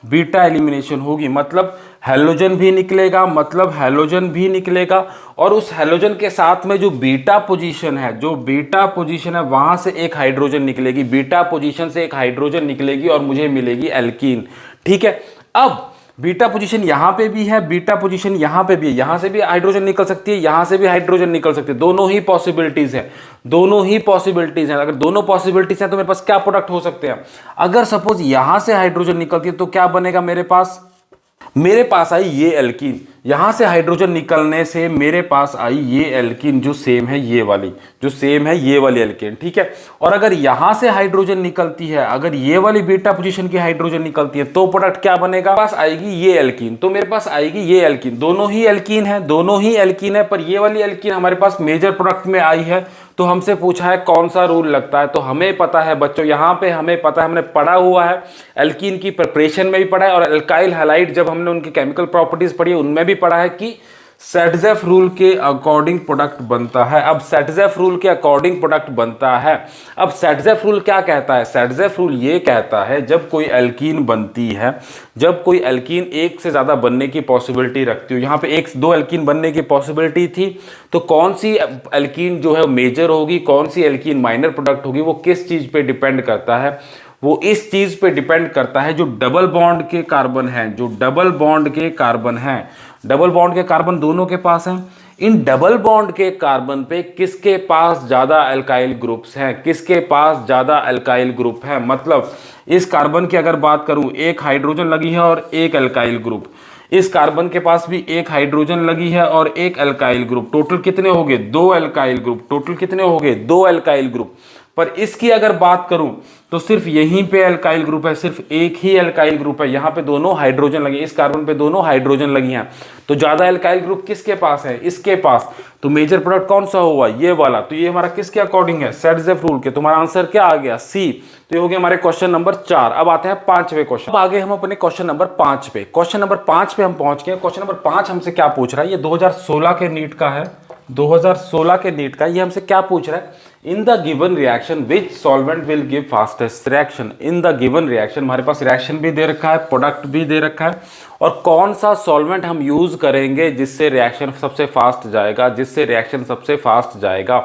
बीटा एलिमिनेशन होगी, मतलब हैलोजन भी निकलेगा, मतलब हैलोजन भी निकलेगा, और उस हैलोजन के साथ में जो बीटा पोजीशन है, जो बीटा पोजीशन है वहां से एक हाइड्रोजन निकलेगी, बीटा पोजीशन से एक हाइड्रोजन निकलेगी और मुझे मिलेगी एल्कीन। ठीक है, अब बीटा पोजीशन यहां पे भी है, बीटा पोजीशन यहां पे भी है, यहां से भी हाइड्रोजन निकल सकती है, यहां से भी हाइड्रोजन निकल सकती है, दोनों ही पॉसिबिलिटीज है, दोनों ही पॉसिबिलिटीज हैं। अगर दोनों पॉसिबिलिटीज हैं तो मेरे पास क्या प्रोडक्ट हो सकते हैं, अगर सपोज यहां से हाइड्रोजन निकलती है तो क्या बनेगा मेरे पास आई ये एल्कीन, यहां से हाइड्रोजन निकलने से मेरे पास आई ये एल्कीन जो सेम है ये वाली, जो सेम है ये वाली एल्कीन। ठीक है, और अगर यहां से हाइड्रोजन निकलती है, अगर ये वाली बीटा पोजीशन की हाइड्रोजन निकलती है तो प्रोडक्ट क्या बनेगा, पास आएगी ये एल्कीन, तो मेरे पास आएगी ये एल्कीन, दोनों ही एल्कीन है, दोनों ही एल्कीन है, पर ये वाली एल्कीन हमारे पास मेजर प्रोडक्ट में आई है, तो हमसे पूछा है कौन सा रूल लगता है, तो हमें पता है बच्चों, यहाँ पे हमें पता है, हमने पढ़ा हुआ है, एल्कीन की प्रिपरेशन में भी पढ़ा है और अल्काइल हैलाइड जब हमने उनकी केमिकल प्रॉपर्टीज पढ़ी उनमें भी पढ़ा है कि सेटजेफ रूल के अकॉर्डिंग प्रोडक्ट बनता है। अब सेटजेफ रूल के अकॉर्डिंग प्रोडक्ट बनता है, अब सेटजेफ रूल क्या कहता है, सेटजेफ रूल ये कहता है जब कोई एल्कीन बनती है, जब कोई एल्कीन एक से ज्यादा बनने की पॉसिबिलिटी रखती हो, यहाँ पे एक दो एल्कीन बनने की पॉसिबिलिटी थी, तो कौन सी एल्कीन जो है मेजर होगी, कौन सी एल्कीन माइनर प्रोडक्ट होगी, वो किस चीज पे डिपेंड करता है, वो इस चीज पे डिपेंड करता है जो डबल बॉन्ड के कार्बन हैं, जो डबल बॉन्ड के कार्बन हैं, डबल बॉन्ड के कार्बन दोनों के पास हैं, इन डबल बॉन्ड के कार्बन पे किसके पास ज्यादा अल्काइल ग्रुप्स हैं, किसके पास ज्यादा अल्काइल ग्रुप है, मतलब इस कार्बन की अगर बात करूं एक हाइड्रोजन लगी है और एक अल्काइल ग्रुप, इस कार्बन के पास भी एक हाइड्रोजन लगी है और एक अल्काइल ग्रुप, टोटल कितने हो गए, दो अल्काइल ग्रुप, टोटल कितने हो गए, दो अल्काइल ग्रुप। पर इसकी अगर बात करूं तो सिर्फ यहीं पे अल्काइल ग्रुप है, सिर्फ एक ही अल्काइल ग्रुप है, यहाँ पे दोनों हाइड्रोजन लगे, इस कार्बन पे दोनों हाइड्रोजन लगी हैं, तो ज्यादा अल्काइल ग्रुप किसके पास है, इसके पास, तो मेजर प्रोडक्ट कौन सा हुआ, ये वाला, तो ये हमारा किसके अकॉर्डिंग है, सेटजेफ रूल के, तुम्हारा आंसर क्या आ गया, सी। तो ये हो गया हमारे क्वेश्चन नंबर 4। अब आते हैं 5वें क्वेश्चन, अब आगे हम अपने क्वेश्चन नंबर 5 पे, क्वेश्चन नंबर 5 पे हम पहुंच गए। क्वेश्चन नंबर 5 हमसे क्या पूछ रहा है, ये 2016 के नीट का है, 2016 के नीट का, ये हमसे क्या पूछ रहा है, in the given reaction which solvent will give fastest reaction, in the given reaction, हमारे पास रिएक्शन भी दे रखा है, प्रोडक्ट भी दे रखा है, और कौन सा सॉल्वेंट हम यूज करेंगे जिससे रिएक्शन सबसे फास्ट जाएगा, जिससे रिएक्शन सबसे फास्ट जाएगा,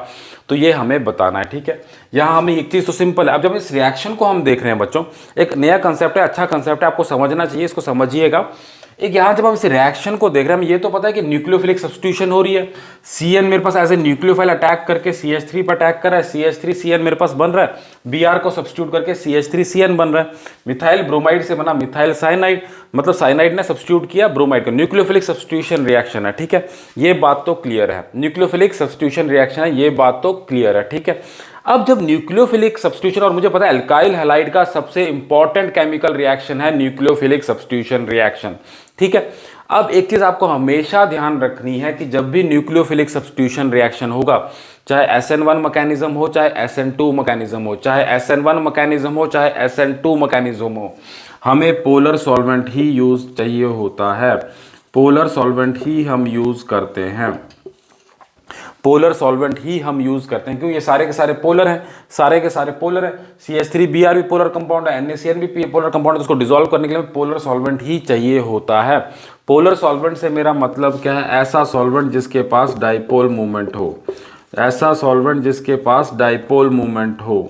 तो ये हमें बताना है। ठीक है, यहाँ हमें एक चीज तो सिंपल है, अब जब इस रिएक्शन को हम देख रहे हैं बच्चों, एक नया कंसेप्ट है, अच्छा कंसेप्ट है, आपको समझना चाहिए, इसको समझिएगा। एक यहाँ जब हम इस रिएक्शन को देख रहे हैं, हमें ये तो पता है कि न्यूक्लियोफिलिक सब्स्टिट्यूशन हो रही है, CN मेरे पास एज ए न्यूक्लियोफाइल अटैक करके CH3 पर अटैक कर रहा है, CH3CN मेरे पास बन रहा है, Br को सब्स्टिट्यूट करके CH3CN बन रहा है, मिथाइल ब्रोमाइड से बना मिथाइल साइनाइड, मतलब साइनाइड ने सब्स्टिट्यूट किया ब्रोमाइड का, न्यूक्लियोफिलिक सब्स्टिट्यूशन रिएक्शन है। ठीक है, ये बात तो क्लियर है, न्यूक्लियोफिलिक सब्स्टिट्यूशन रिएक्शन है, ये बात तो क्लियर है। ठीक है, अब जब न्यूक्लियोफिलिक सब्स्टिट्यूशन, और मुझे पता है अल्काइल हैलाइड का सबसे इंपॉर्टेंट केमिकल रिएक्शन है न्यूक्लियोफिलिक सब्स्टिट्यूशन रिएक्शन। ठीक है, अब एक चीज आपको हमेशा ध्यान रखनी है कि जब भी न्यूक्लियोफिलिक सब्स्टिट्यूशन रिएक्शन होगा, चाहे SN1 मैकेनिज्म हो, चाहे SN2 मैकेनिज्म हो, चाहे SN1 मैकेनिज्म हो, चाहे SN2 मैकेनिज्म हो, हमें पोलर सॉल्वेंट ही यूज चाहिए होता है, पोलर सॉल्वेंट ही हम यूज करते हैं, पोलर सॉल्वेंट ही हम यूज करते हैं, क्योंकि ये सारे के सारे पोलर हैं, सारे के सारे पोलर हैं, CH3Br भी पोलर कंपाउंड है, NaCN भी पोलर कंपाउंड है, तो उसको डिसॉल्व करने के लिए पोलर सॉल्वेंट ही चाहिए होता है। पोलर सॉल्वेंट से मेरा मतलब क्या है, ऐसा सॉल्वेंट जिसके पास डाइपोल मूवमेंट हो, ऐसा सॉल्वेंट जिसके पास डाइपोल मूवमेंट हो।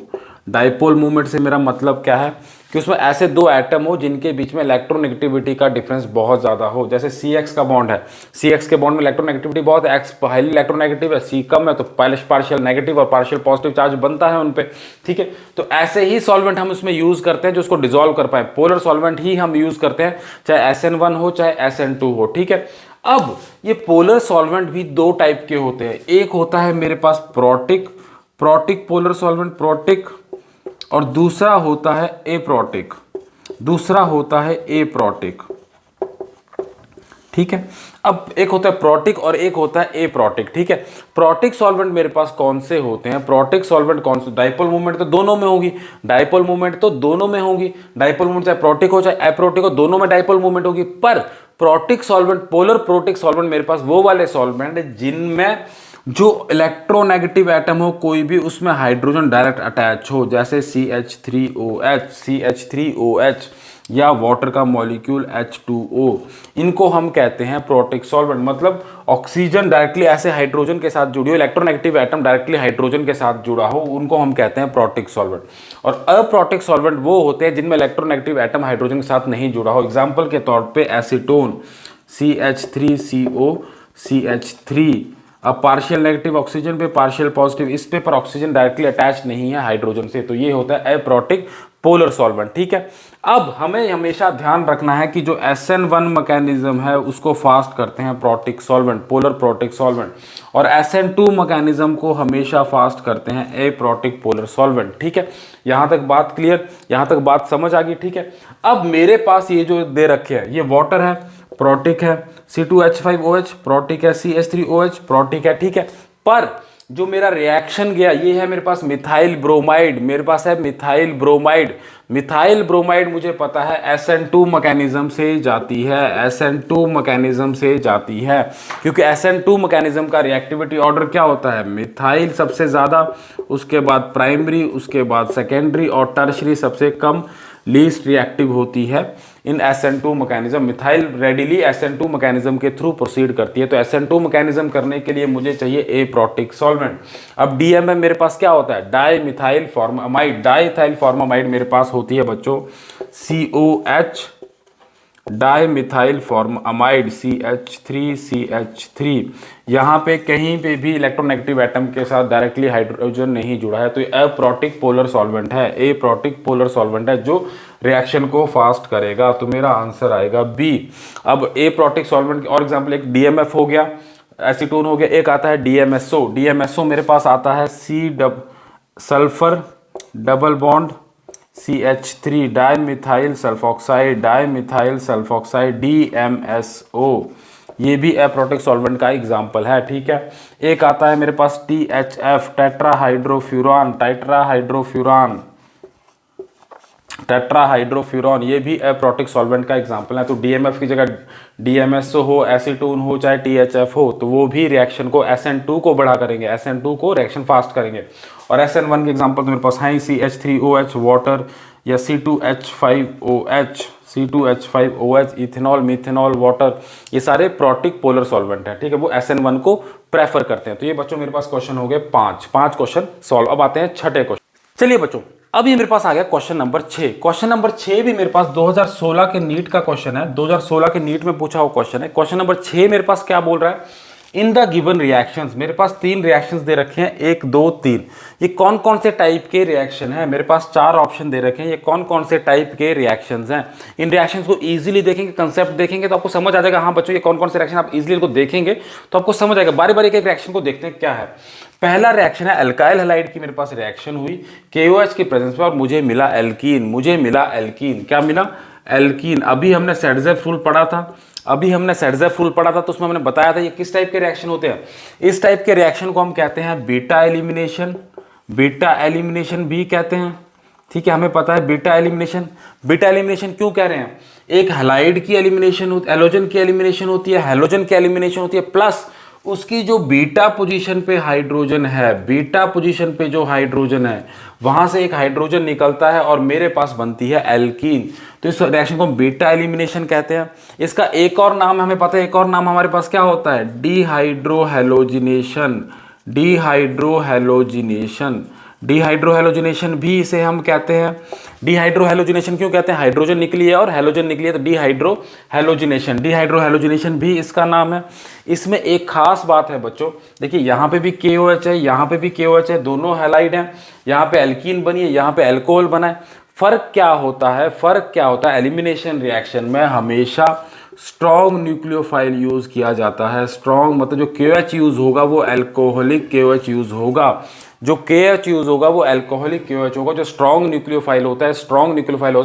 डाइपोल मूवमेंट से मेरा मतलब क्या है कि उसमें ऐसे दो एटम हो जिनके बीच में इलेक्ट्रोनेगेटिविटी का डिफरेंस बहुत ज़्यादा हो, जैसे CX का बॉन्ड है, CX के बॉन्ड में इलेक्ट्रोनेगेटिविटी बहुत है, X हाईली इलेक्ट्रोनेगेटिव है, C कम है, तो पार्शियल नेगेटिव और पार्शियल पॉजिटिव चार्ज बनता है उन पे। ठीक है, तो ऐसे ही सॉल्वेंट हम उसमें यूज करते हैं जो उसको डिसॉल्व कर पाए, पोलर सॉल्वेंट ही हम यूज करते हैं, चाहे SN1 हो चाहे SN2 हो। ठीक है, अब ये पोलर सॉल्वेंट भी दो टाइप के होते हैं, एक होता है मेरे पास प्रोटिक पोलर सॉल्वेंट, प्रोटिक, और दूसरा होता है एप्रोटिक, दूसरा होता है एप्रोटिक। ठीक है। अब एक होता है प्रोटिक और एक होता है एप्रोटिक, ठीक है। प्रोटिक सॉल्वेंट मेरे पास कौन से होते हैं, प्रोटिक सॉल्वेंट कौन से, डाइपोल मूवमेंट तो दोनों में होगी, डाइपोल मूवमेंट तो दोनों में होगी, डाइपोल मूवमेंट चाहे प्रोटिक हो चाहे एप्रोटिक हो, दोनों में डाइपोल मूवमेंट होगी। पर protic solvent, polar protic solvent मेरे पास वो वाले सॉल्वेंट है जिनमें जो इलेक्ट्रोनेगेटिव एटम हो कोई भी, उसमें हाइड्रोजन डायरेक्ट अटैच हो, जैसे CH3OH, CH3OH या वाटर का मॉलिक्यूल H2O, इनको हम कहते हैं प्रोटिक सॉल्वेंट। मतलब ऑक्सीजन डायरेक्टली ऐसे हाइड्रोजन के साथ जुड़ी हो, इलेक्ट्रोनेगेटिव एटम डायरेक्टली हाइड्रोजन के साथ जुड़ा हो, उनको हम कहते हैं प्रोटिक सॉल्वेंट। और अप्रोटिक सॉल्वेंट वो होते हैं जिनमें इलेक्ट्रोनेगेटिव एटम हाइड्रोजन के साथ नहीं जुड़ा हो। एग्जाम्पल के तौर पे एसीटोन, CH3CO CH3, अब पार्शियल नेगेटिव ऑक्सीजन पे, पार्शियल पॉजिटिव इस पे, पर ऑक्सीजन डायरेक्टली अटैच नहीं है हाइड्रोजन से, तो ये होता है एप्रोटिक पोलर सॉल्वेंट, ठीक है। अब हमें हमेशा ध्यान रखना है कि जो SN1 मैकेनिज्म है उसको फास्ट करते हैं protic solvent, polar protic solvent, और SN2 मैकेनिज्म को हमेशा फास्ट करते हैं एप्रोटिक पोलर सॉल्वेंट, ठीक है। यहां तक बात क्लियर, यहां तक बात समझ आ गई, ठीक है। अब मेरे पास ये जो दे रखे हैं, ये वाटर है, प्रोटिक है, C2H5OH प्रोटिक है, CH3OH प्रोटिक है, ठीक है। पर जो मेरा रिएक्शन गया ये है मेरे पास मिथाइल ब्रोमाइड, मेरे पास है मिथाइल ब्रोमाइड। मिथाइल ब्रोमाइड मुझे पता है SN2 मैकेनिज्म से जाती है, SN2 मैकेनिज्म से जाती है, क्योंकि SN2 मैकेनिज्म का रिएक्टिविटी ऑर्डर क्या होता है, मिथाइल सबसे ज़्यादा, उसके बाद प्राइमरी, उसके बाद सेकेंडरी, और टर्शरी सबसे कम, लीस्ट रिएक्टिव होती है इन SN2 mechanism. Methyl readily SN2 mechanism के थ्रू प्रोसीड करती है, तो SN2 मैकेनिज्म करने के लिए मुझे चाहिए एप्रोटिक सॉल्वेंट। अब DMF मेरे पास क्या होता है, di methyl formamide, diethyl formamide मेरे पास होती है बच्चों COH, di methyl formamide CH3CH3। यहाँ पे कहीं पे भी इलेक्ट्रोनेगेटिव एटम के साथ डायरेक्टली हाइड्रोजन नहीं जुड़ा है, तो ये अप्रोटिक पोलर सॉल्वेंट है, एप्रोटिक पोलर सॉल्वेंट है जो रिएक्शन को फास्ट करेगा। तो मेरा आंसर आएगा B। अब एप्रोटिक सॉल्वेंट और एग्जांपल, एक DMF हो गया, एसीटोन हो गया, एक आता है DMSO। DMSO मेरे पास आता है sulphur double bond CH3, di methyl sulphoxide, di methyl sulphoxide, DMSO, ये भी एप्रोटिक सॉल्वेंट का एग्जाम्पल है, ठीक है। एक आता है मेरे पास THF, टेट्राहाइड्रोफ्यूरान, टेट्राहाइड्रोफ्यूरान, ये भी एप्रोटिक सॉल्वेंट का एग्जांपल है। तो DMF की जगह DMSO हो, एसीटोन हो, चाहे THF हो, तो वो भी रिएक्शन को SN2 को बढ़ा करेंगे, SN2 को रिएक्शन फास्ट करेंगे। और SN1 के एग्जांपल तो मेरे पास हैं CH3OH वाटर, या C2H5OH इथेनॉल, मिथेनॉल, वाटर, ये सारे प्रोटिक पोलर सॉल्वेंट हैं, ठीक है। वो SN1 को प्रेफर करते हैं। तो ये बच्चों मेरे पास क्वेश्चन हो गए 5 क्वेश्चन सॉल्व। अब आते हैं छठे क्वेश्चन। चलिए बच्चों, अब ये मेरे पास आ गया क्वेश्चन नंबर 6। क्वेश्चन नंबर 6 भी मेरे पास 2016 के नीट का क्वेश्चन है, 2016 के नीट में पूछा हुआ क्वेश्चन है। क्वेश्चन नंबर 6 मेरे पास क्या बोल रहा है, इन द गिवन रिएक्शंस, मेरे पास 3 रिएक्शंस दे रखे हैं, 1 2 3। ये कौन कौन से टाइप के रिएक्शन है, मेरे पास 4 ऑप्शन दे रखे हैं, ये कौन कौन से टाइप के रिएक्शंस हैं। इन रिएक्शंस को इजीली देखेंगे, कंसेप्ट देखेंगे तो आपको समझ आ जाएगा। हाँ बच्चों, ये कौन कौन से रिएक्शन, आप इजीली इनको देखेंगे तो आपको समझ आएगा। बारी बारी एक रिएक्शन को देखते हैं क्या है। पहला रिएक्शन है अल्काइल हैलाइड की, मेरे पास रिएक्शन हुई KOH की प्रेजेंस में और मुझे मिला एल्कीन, क्या मिला, एल्कीन। अभी हमने सेडजेफ रूल पढ़ा था, तो उसमें हमने बताया था ये किस टाइप के रिएक्शन होते हैं। इस टाइप के रिएक्शन को हम कहते हैं बीटा एलिमिनेशन भी कहते हैं, ठीक है। हमें पता है बीटा एलिमिनेशन क्यों कह रहे हैं, एक हैलाइड की एलिमिनेशन होती है, एलोजन की एलिमिनेशन होती है, प्लस उसकी जो बीटा पोजीशन पे हाइड्रोजन है, वहां से एक हाइड्रोजन निकलता है और मेरे पास बनती है एल्कीन। तो इस रिएक्शन को हम बीटा एलिमिनेशन कहते हैं। इसका एक और नाम हमें पता है, एक और नाम हमारे पास क्या होता है, डिहाइड्रोहेलोजिनेशन भी इसे हम कहते हैं। डिहाइड्रोहेलोजिनेशन क्यों कहते हैं, हाइड्रोजन निकली है और हेलोजन निकली है, तो डिहाइड्रोहेलोजिनेशन भी इसका नाम है। इसमें एक खास बात है बच्चों, देखिए यहाँ पे भी KOH है, यहाँ पे भी KOH है, दोनों हैलाइड हैं, यहाँ पे एल्कीन बनी है, यहाँ पे अल्कोहल बना है। फर्क क्या होता है, एलिमिनेशन रिएक्शन में हमेशा स्ट्रॉन्ग न्यूक्लियोफाइल यूज किया जाता है। स्ट्रॉन्ग मतलब जो KOH यूज होगा वो अल्कोहलिक KOH यूज होगा, जो KH यूज होगा वो अल्कोहलिक KOH होगा, जो स्ट्रॉन्ग न्यूक्लियोफाइल होता है, स्ट्रॉन्ग न्यूक्लियोफाइल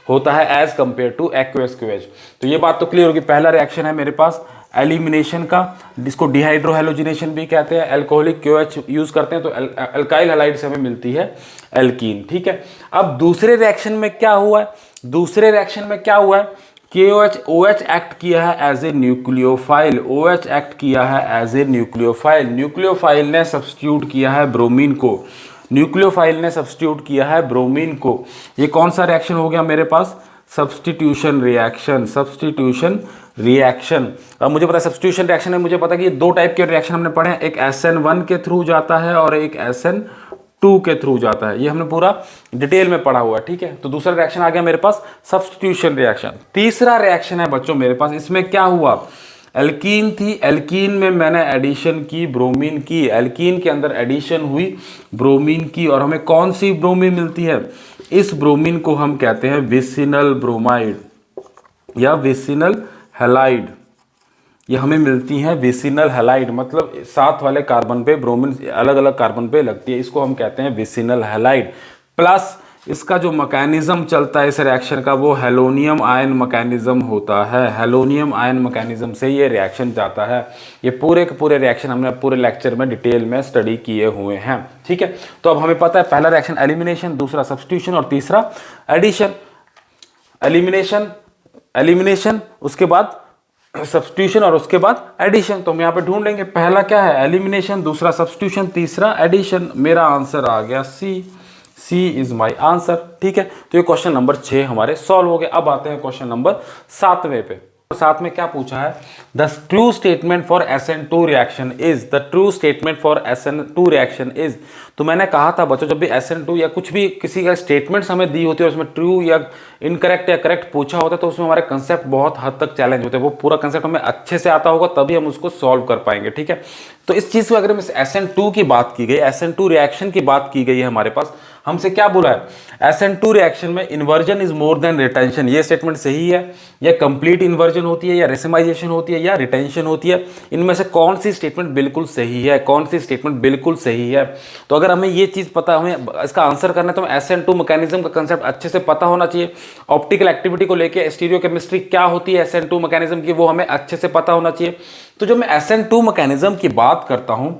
होता है as compare to aqueous KOH। तो ये बात तो क्लियर होगी। पहला रिएक्शन है मेरे पास एलिमिनेशन का, जिसको डिहाइड्रोहेलोजिनेशन भी कहते हैं। अल्कोहलिक KOH यूज करते हैं तो अल्काइल हैलाइड से हमें मिलती है एल्कीन। ठीक है, अब दूसरे रिएक्शन में क्या हुआ है, दूसरे रिएक्शन में क्या हुआ है, KOH OH एक्ट किया है as a nucleophile, OH act किया है एज ए न्यूक्लियोफाइल, न्यूक्लियोफाइल ने सब्स्टिट्यूट किया है ब्रोमीन को, न्यूक्लियोफाइल ने सब्स्टिट्यूट किया है ब्रोमीन को। ये कौन सा रिएक्शन हो गया मेरे पास, सब्स्टिट्यूशन रिएक्शन, सब्स्टिट्यूशन रिएक्शन। अब मुझे पता है सब्स्टिट्यूशन रिएक्शन में मुझे पता है कि ये दो टाइप के रिएक्शन हमने पढ़े हैं, एक SN1 के थ्रू जाता है और एक SN2 के थ्रू जाता है, ये हमने पूरा डिटेल में पढ़ा हुआ है। ठीक है, तो दूसरा रिएक्शन आ गया मेरे पास सब्स्टिट्यूशन रिएक्शन। तीसरा रिएक्शन है बच्चों मेरे पास, इसमें क्या हुआ, एल्कीन थी, एल्कीन में मैंने एडिशन की ब्रोमीन की, एल्कीन के अंदर एडिशन हुई ब्रोमीन की, और हमें कौन सी ब्रोमीन मिलती है, इस ब्रोमीन को हम कहते हैं विसिनल ब्रोमाइड या विसिनल हैलाइड। ये हमें मिलती हैं विसिनल हैलाइड, मतलब साथ वाले कार्बन पे ब्रोमीन अलग अलग कार्बन पे लगती है, इसको हम कहते हैं विसिनल हैलाइड। प्लस इसका जो मैकेनिज्म चलता है इस रिएक्शन का वो हेलोनियम आयन मैकेनिज्म होता है, हेलोनियम आयन मैकेनिज्म से ये रिएक्शन जाता है। ये पूरे के पूरे रिएक्शन हमने पूरे लेक्चर में डिटेल में स्टडी किए हुए हैं। ठीक है, तो अब हमें पता है पहला रिएक्शन एलिमिनेशन, दूसरा सब्स्टिट्यूशन और तीसरा एडिशन। एलिमिनेशन उसके बाद सब्स्टिट्यूशन और उसके बाद एडिशन। तो हम यहाँ पे ढूंढ लेंगे, पहला क्या है एलिमिनेशन, दूसरा सब्स्टिट्यूशन, तीसरा एडिशन। मेरा आंसर आ गया सी इज माई आंसर। ठीक है, तो ये क्वेश्चन नंबर 6 हमारे सॉल्व हो गए। अब आते हैं क्वेश्चन नंबर 7वें पे। साथ में क्या पूछा है, the true statement for SN2 reaction is, the true statement for SN2 reaction is. तो मैंने कहा था बच्चों, जब भी SN2 या कुछ भी किसी का स्टेटमेंट्स हमें दी होती है, उसमें ट्रू या इनकरेक्ट या करेक्ट पूछा होता है, तो उसमें हमारे कंसेप्ट बहुत हद तक चैलेंज होते हैं। वो पूरा कंसेप्ट हमें अच्छे से आता होगा तभी हम उसको सॉल्व कर पाएंगे। ठीक है, तो इस चीज़ को अगर हम SN2 की बात की गई, SN2 रिएक्शन की बात की गई है हमारे पास, हमसे क्या बोला है, SN2 रिएक्शन में inversion is more than retention. ये स्टेटमेंट सही है, या कंप्लीट इन्वर्जन होती है, या रेसिमाइजेशन होती है, या रिटेंशन होती है, इनमें से कौन सी स्टेटमेंट बिल्कुल सही है, कौन सी स्टेटमेंट बिल्कुल सही है। तो अगर हमें ये चीज़ पता, हमें इसका आंसर करना है, तो हमें SN2 मैकेनिज्म का कंसेप्ट अच्छे से पता होना चाहिए। ऑप्टिकल एक्टिविटी को लेकर स्टीरियोकेमिस्ट्री क्या होती है SN2 मैकेनिज्म की, वो हमें अच्छे से पता होना चाहिए। तो जब मैं SN2 मैकेनिज्म की बात करता हूं,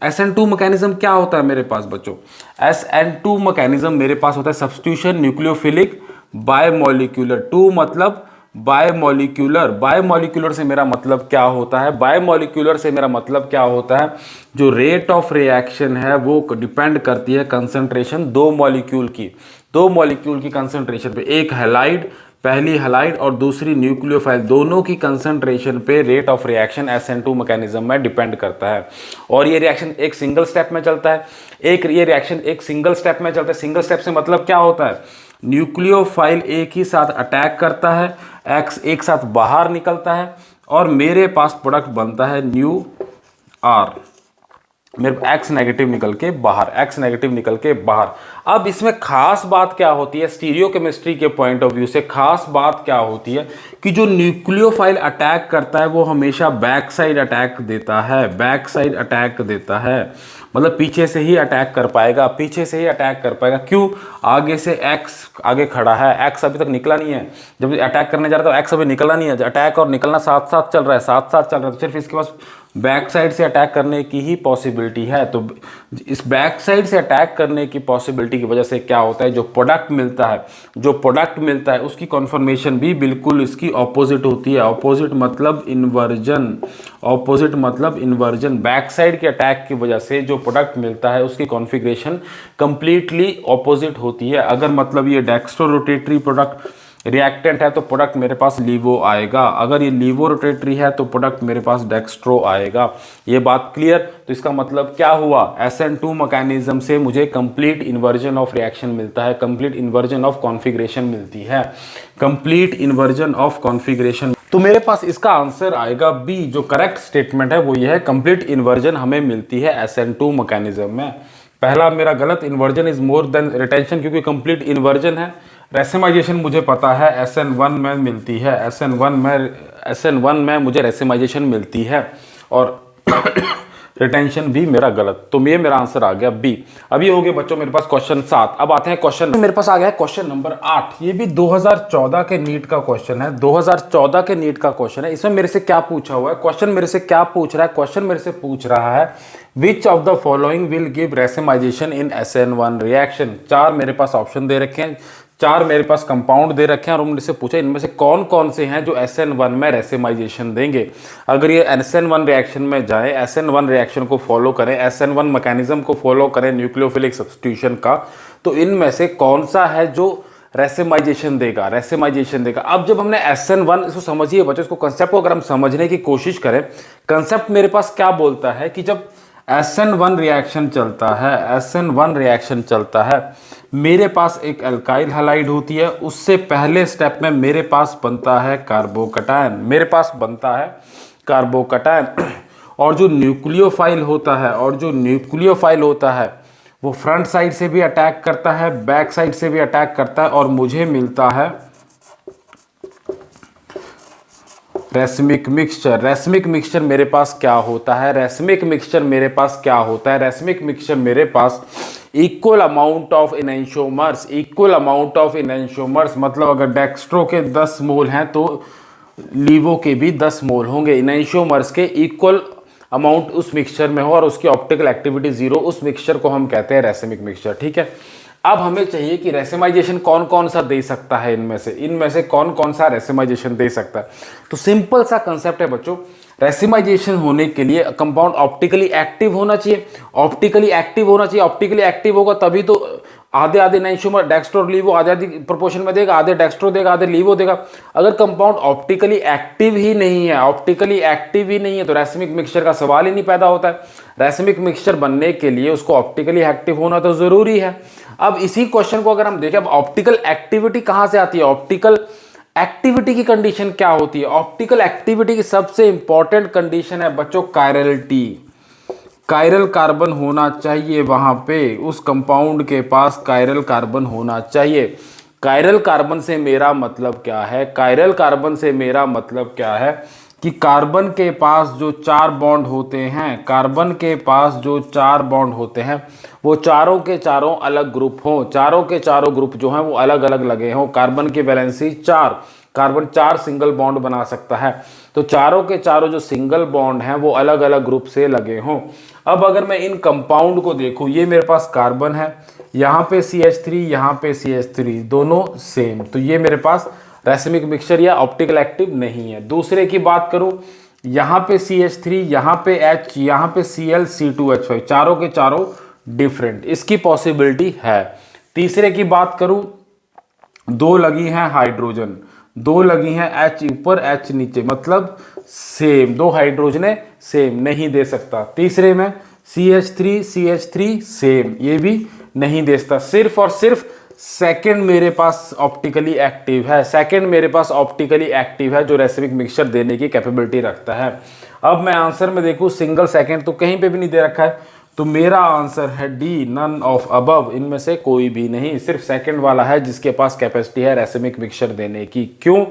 SN2 मैकेनिज्म क्या होता है मेरे पास बच्चों, SN2 मैकेनिज्म मेरे पास होता है सब्स्टिट्यूशन न्यूक्लियोफिलिक बायोमोलिक्यूलर। 2 मतलब बायोमोलिक्यूलर, बायोमोलिक्यूलर से मेरा मतलब क्या होता है, बायोमोलिक्यूलर से मेरा मतलब क्या होता है, जो रेट ऑफ रिएक्शन है वो डिपेंड करती है कंसंट्रेशन दो मॉलिक्यूल की कंसंट्रेशन पे। एक हैलाइड, पहली हैलाइड और दूसरी न्यूक्लियोफाइल, दोनों की कंसंट्रेशन पे rate of reaction SN2 mechanism में डिपेंड करता है। और ये रिएक्शन एक सिंगल स्टेप में चलता है, ये रिएक्शन एक सिंगल स्टेप में चलता है। सिंगल स्टेप से मतलब क्या होता है, न्यूक्लियोफाइल एक ही साथ अटैक करता है, एक्स एक साथ बाहर निकलता है, और मेरे पास प्रोडक्ट बनता है न्यू आर, मेरे एक्स नेगेटिव निकल के बाहर, अब इसमें खास बात क्या होती है, स्टीरियोकेमिस्ट्री के पॉइंट ऑफ व्यू से खास बात क्या होती है कि जो न्यूक्लियोफाइल अटैक करता है वो हमेशा बैक साइड अटैक देता है, मतलब पीछे से ही अटैक कर पाएगा, क्यों, आगे से एक्स आगे खड़ा है, एक्स अभी तक निकला नहीं है, जब अटैक करने जा रहा है तो एक्स अभी निकला नहीं है, अटैक और निकलना साथ साथ चल रहा है, तो सिर्फ इसके पास बैक साइड से अटैक करने की ही पॉसिबिलिटी है। तो इस बैक साइड से अटैक करने की पॉसिबिलिटी की वजह से क्या होता है, जो प्रोडक्ट मिलता है उसकी कॉन्फर्मेशन भी बिल्कुल इसकी ऑपोजिट होती है। ऑपोजिट मतलब इन्वर्जन, बैक साइड के अटैक की वजह से जो प्रोडक्ट मिलता है उसकी कॉन्फ़िगरेशन कंप्लीटली ऑपोजिट होती है। अगर मतलब ये डेक्स्ट्रो रोटेटरी प्रोडक्ट रिएक्टेंट है तो प्रोडक्ट मेरे पास लीवो आएगा, अगर ये लीवो रोटेटरी है तो प्रोडक्ट मेरे पास डेक्स्ट्रो आएगा। ये बात क्लियर। तो इसका मतलब क्या हुआ, SN2 मैकेनिज्म से मुझे कंप्लीट इन्वर्जन ऑफ रिएक्शन मिलता है, कंप्लीट इन्वर्जन ऑफ कॉन्फ़िगरेशन मिलती है, कंप्लीट इन्वर्जन ऑफ कॉन्फ़िगरेशन। तो मेरे पास इसका आंसर आएगा बी। जो करेक्ट स्टेटमेंट है वो ये है, कंप्लीट इन्वर्जन हमें मिलती है SN2 मैकेनिज्म में। पहला मेरा गलत, inversion is more than retention, क्योंकि कंप्लीट इन्वर्जन है। रेसिमाइजेशन मुझे पता है SN1 में मिलती है, SN1 में मुझे रेसिमाइजेशन मिलती है, और रिटेंशन भी मेरा गलत, तो ये मेरा आंसर आ गया बी। अभी हो गए बच्चों मेरे पास क्वेश्चन 7। अब आते हैं क्वेश्चन, मेरे पास आ गया है क्वेश्चन नंबर 8। ये भी 2014 के नीट का क्वेश्चन है, 2014 के नीट का क्वेश्चन है। इसमें मेरे से क्या पूछा हुआ है, क्वेश्चन मेरे से क्या पूछ रहा है, क्वेश्चन मेरे से पूछ रहा है विच of the following will give racemisation in SN1 reaction. 4 मेरे पास ऑप्शन दे रखे हैं, 4 मेरे पास कंपाउंड दे रखे हैं और उनसे पूछा इनमें से कौन कौन से हैं जो SN1 में रेसिमाइजेशन देंगे। अगर ये SN1 रिएक्शन में जाए, SN1 रिएक्शन को फॉलो करें, SN1 मैकेनिज्म को फॉलो करें न्यूक्लियोफिलिक सब्स्टिट्यूशन का, तो इनमें से कौन सा है जो रेसिमाइजेशन देगा, रेसिमाइजेशन देगा। अब जब हमने SN1, इसको समझिए बच्चों, इसको कंसेप्ट को अगर हम समझने की कोशिश करें, कंसेप्ट मेरे पास क्या बोलता है कि जब SN1 रिएक्शन चलता है, SN1 रिएक्शन चलता है, मेरे पास एक अल्काइल हैलाइड होती है, उससे पहले स्टेप में मेरे पास बनता है कार्बोकैटायन, मेरे पास बनता है कार्बोकैटायन। और जो न्यूक्लियोफाइल होता है, और जो न्यूक्लियोफाइल होता है वो फ्रंट साइड से भी अटैक करता है, बैक साइड से भी अटैक करता है, और मुझे मिलता है रेसमिक मिक्सचर। रेसमिक मिक्सचर मेरे पास क्या होता है, रेसमिक मिक्सचर मेरे पास क्या होता है, रेसमिक मिक्सचर मेरे पास equal amount of enantiomers, equal amount of enantiomers, मतलब अगर डेक्स्ट्रो के 10 मोल हैं तो लीवो के भी 10 मोल होंगे। इनैंशियोमर्स के इक्वल अमाउंट उस मिक्सचर में हो और उसकी ऑप्टिकल एक्टिविटी 0, उस मिक्सचर को हम कहते हैं रेसमिक मिक्सचर। ठीक है, अब हमें चाहिए कि रेसिमाइजेशन कौन कौन सा दे सकता है, इनमें से कौन कौन सा रेसिमाइजेशन दे सकता है। तो सिंपल सा कंसेप्ट है बच्चों, रेसिमाइजेशन होने के लिए कंपाउंड ऑप्टिकली एक्टिव होना चाहिए, ऑप्टिकली एक्टिव होना चाहिए। ऑप्टिकली एक्टिव होगा तभी तो आधे आधे इनैंशियोमर डेक्स्ट्रो और लीवो आधे आधे प्रोपोर्शन में देगा, आधे डेक्स्ट्रो देगा, आधे लीवो देगा। अगर कंपाउंड ऑप्टिकली एक्टिव ही नहीं है, ऑप्टिकली एक्टिव ही नहीं है, तो रेसमिक मिक्सचर का सवाल ही नहीं पैदा होता है। रेसमिक मिक्सचर बनने के लिए उसको ऑप्टिकली एक्टिव होना तो जरूरी है। अब इसी क्वेश्चन को अगर हम देखें, अब ऑप्टिकल एक्टिविटी कहां से आती है, ऑप्टिकल एक्टिविटी की कंडीशन क्या होती है। ऑप्टिकल एक्टिविटी की सबसे इंपॉर्टेंट कंडीशन है बच्चों कायरलिटी, कायरल कार्बन होना चाहिए वहां पे, उस कंपाउंड के पास कायरल कार्बन होना चाहिए। कायरल कार्बन से मेरा मतलब क्या है, कायरल कार्बन से मेरा मतलब क्या है कि कार्बन के पास जो 4 बॉन्ड होते हैं, कार्बन के पास जो 4 बॉन्ड होते हैं वो चारों के चारों अलग ग्रुप हों, चारों के चारों ग्रुप जो हैं वो अलग अलग लगे हों। कार्बन की वैलेंसी 4, कार्बन 4 सिंगल बॉन्ड बना सकता है, तो चारों के चारों जो सिंगल बॉन्ड हैं वो अलग अलग ग्रुप से लगे हों। अब अगर मैं इन कंपाउंड को देखूं, ये मेरे पास कार्बन है, यहाँ पे CH3, यहाँ पे CH3, दोनों सेम, तो ये मेरे पास रेसमिक मिक्सचर या ऑप्टिकल एक्टिव नहीं है। दूसरे की बात करूं, यहाँ पे CH3, यहाँ पे H, यहाँ पे Cl C2H5, चारों के चारों डिफरेंट, इसकी पॉसिबिलिटी है। तीसरे की बात करूं, 2 लगी हैं हाइड्रोजन, 2 लगी हैं H ऊपर H नीचे, मतलब सेम, 2 हाइड्रोजन है, सेम, नहीं दे सकता। तीसरे में CH3 CH3 सेम, ये भी नहीं दे सकता। सिर्फ और सिर्फ सेकंड मेरे पास ऑप्टिकली एक्टिव है, सेकंड मेरे पास ऑप्टिकली एक्टिव है जो रेसमिक मिक्सचर देने की कैपेबिलिटी रखता है। अब मैं आंसर में देखूं, सिंगल सेकंड तो कहीं पे भी नहीं दे रखा है, तो मेरा आंसर है डी, नन ऑफ अबव, इनमें से कोई भी नहीं, सिर्फ सेकंड वाला है जिसके पास कैपेसिटी है रेसमिक मिक्सचर देने की। क्यों?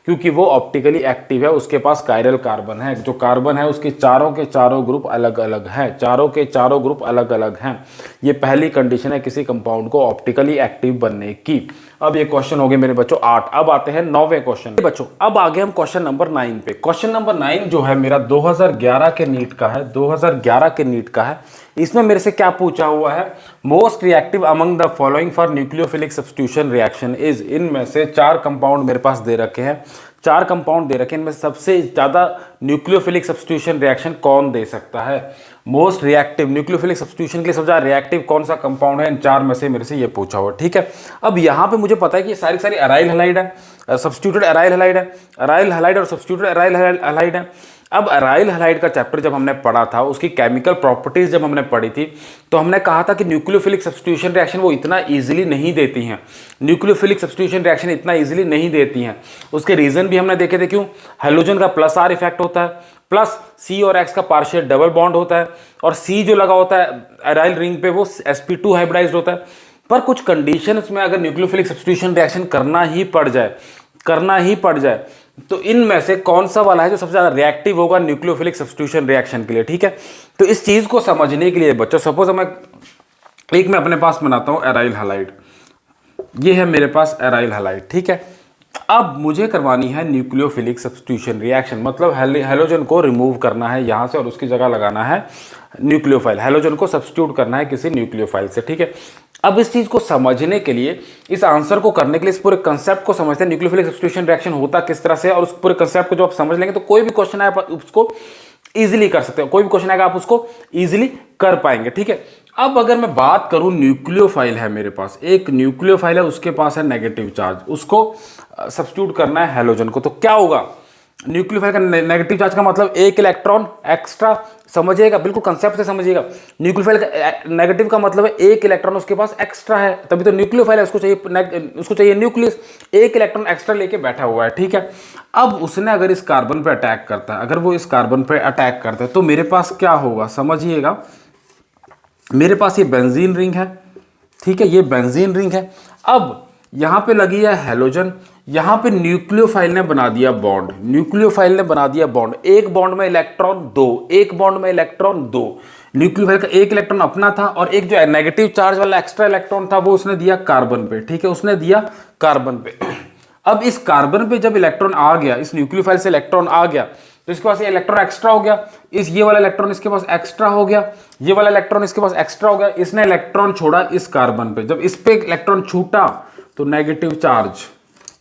क्योंकि वो ऑप्टिकली एक्टिव है, उसके पास कायरल कार्बन है, जो कार्बन है उसके चारों के चारों ग्रुप अलग अलग हैं, चारों के चारों ग्रुप अलग अलग हैं। ये पहली कंडीशन है किसी कंपाउंड को ऑप्टिकली एक्टिव बनने की। अब ये क्वेश्चन हो गए मेरे बच्चों 8। अब आते हैं 9वें क्वेश्चन बच्चों। अब आगे हम क्वेश्चन नंबर 9 पे। क्वेश्चन नंबर 9 जो है मेरा 2011 के नीट का है, 2011 के नीट का है। इसमें मेरे से क्या पूछा हुआ है, most reactive among the following for nucleophilic substitution reaction is. इनमें से 4 कंपाउंड मेरे पास दे रखे हैं, 4 कंपाउंड दे रखे हैं, इनमें सबसे ज्यादा न्यूक्लियोफिलिक सब्स्टिट्यूशन रिएक्शन कौन दे सकता है। मोस्ट रिएक्टिव न्यूक्लियोफिलिक सब्स्टिट्यूशन के लिए सबसे रिएक्टिव कौन सा कंपाउंड है, इन 4 में से मेरे से ये पूछा हुआ। ठीक है, अब यहाँ पे मुझे पता है कि ये सारी सारी अराइल हैलाइड है, सब्स्टिट्यूटेड अराइल हैलाइड है, अराइल हैलाइड और सब्स्टिट्यूटेड अराइल हैलाइड है। अब अराइल हैलाइड का चैप्टर जब हमने पढ़ा था, उसकी केमिकल प्रॉपर्टीज जब हमने पढ़ी थी, तो हमने कहा था कि न्यूक्लियोफिलिक सब्स्टिट्यूशन रिएक्शन वो इतना इजीली नहीं देती हैं, न्यूक्लियोफिलिक सब्स्टिट्यूशन रिएक्शन इतना इजीली नहीं देती हैं। उसके रीजन भी हमने देखे थे, क्यों? हाइड्रोजन का प्लस R इफेक्ट होता है, प्लस C और X का पार्शियल डबल बॉन्ड होता है, और C जो लगा होता है अराइल रिंग पे वो sp2 हाइब्रिडाइज्ड होता है। पर कुछ कंडीशंस में अगर न्यूक्लियोफिलिक सब्स्टिट्यूशन रिएक्शन करना ही पड़ जाए, तो इनमें से कौन सा वाला है जो सबसे ज़्यादा रिएक्टिव होगा न्यूक्लियोफिलिक सब्स्टिट्यूशन रिएक्शन के लिए, ठीक है। तो इस चीज़ को समझने के लिए बच्चों, सपोज मैं अपने पास बनाता हूँ एराइल हैलाइड, ये है मेरे पास एराइल हैलाइड, ठीक है। अब मुझे करवानी है न्यूक्लियोफिलिक सब्स्टिट्यूशन रिएक्शन, मतलब हैलोजन को रिमूव करना है यहाँ से और उसकी जगह लगाना है न्यूक्लियोफाइल, हैलोजन को सब्स्टिट्यूट करना है किसी न्यूक्लियोफाइल से, ठीक है। अब इस चीज़ को समझने के लिए, इस आंसर को करने के लिए इस पूरे कंसेप्ट को समझते हैं, न्यूक्लियोफिलिक सब्स्टिट्यूशन रिएक्शन होता किस तरह से, और उस पूरे कंसेप्ट को जब आप समझ लेंगे तो कोई भी क्वेश्चन आए आप उसको ईजिली कर सकते हो, कोई भी क्वेश्चन आएगा आप उसको ईजिली कर पाएंगे, ठीक है। अब अगर मैं बात करूं, न्यूक्लियोफाइल है मेरे पास, एक न्यूक्लियोफाइल है, उसके पास है नेगेटिव चार्ज, उसको सब्स्टिट्यूट करना है हैलोजन को, तो क्या होगा, न्यूक्लियोफाइल का नेगेटिव चार्ज का मतलब एक इलेक्ट्रॉन एक्स्ट्रा, समझिएगा बिल्कुल कंसेप्ट से समझिएगा। न्यूक्लियोफाइल का नेगेटिव का मतलब है एक इलेक्ट्रॉन उसके पास एक्स्ट्रा है, तभी तो न्यूक्लियोफाइल है, उसको चाहिए न्यूक्लियस, एक इलेक्ट्रॉन एक्स्ट्रा लेके बैठा हुआ है, ठीक है। अब उसने अगर इस कार्बन पे अटैक करता है, अगर वो इस कार्बन पे अटैक करता है तो मेरे पास क्या होगा, समझिएगा, मेरे पास ये बेंजीन रिंग है, ठीक है, ये बेंजीन रिंग है। अब यहां पे लगी है हैलोजन, यहां पे न्यूक्लियोफाइल ने बना दिया बॉन्ड, न्यूक्लियोफाइल ने बना दिया बॉन्ड, एक बॉन्ड में इलेक्ट्रॉन दो, एक बॉन्ड में इलेक्ट्रॉन दो, न्यूक्लियोफाइल का एक इलेक्ट्रॉन अपना था और एक जो नेगेटिव चार्ज वाला एक्स्ट्रा इलेक्ट्रॉन था वो उसने दिया कार्बन पे, ठीक है, उसने दिया कार्बन पे। अब इस कार्बन पे जब इलेक्ट्रॉन आ गया, इस न्यूक्लियोफाइल से इलेक्ट्रॉन आ गया, तो इसके पास ये इलेक्ट्रॉन एक्स्ट्रा हो गया, ये वाला इलेक्ट्रॉन इसके पास एक्स्ट्रा हो गया, ये वाला इलेक्ट्रॉन इसके पास एक्स्ट्रा हो गया, इसने इलेक्ट्रॉन छोड़ा इस कार्बन पे, जब इस पे इलेक्ट्रॉन छूटा तो नेगेटिव चार्ज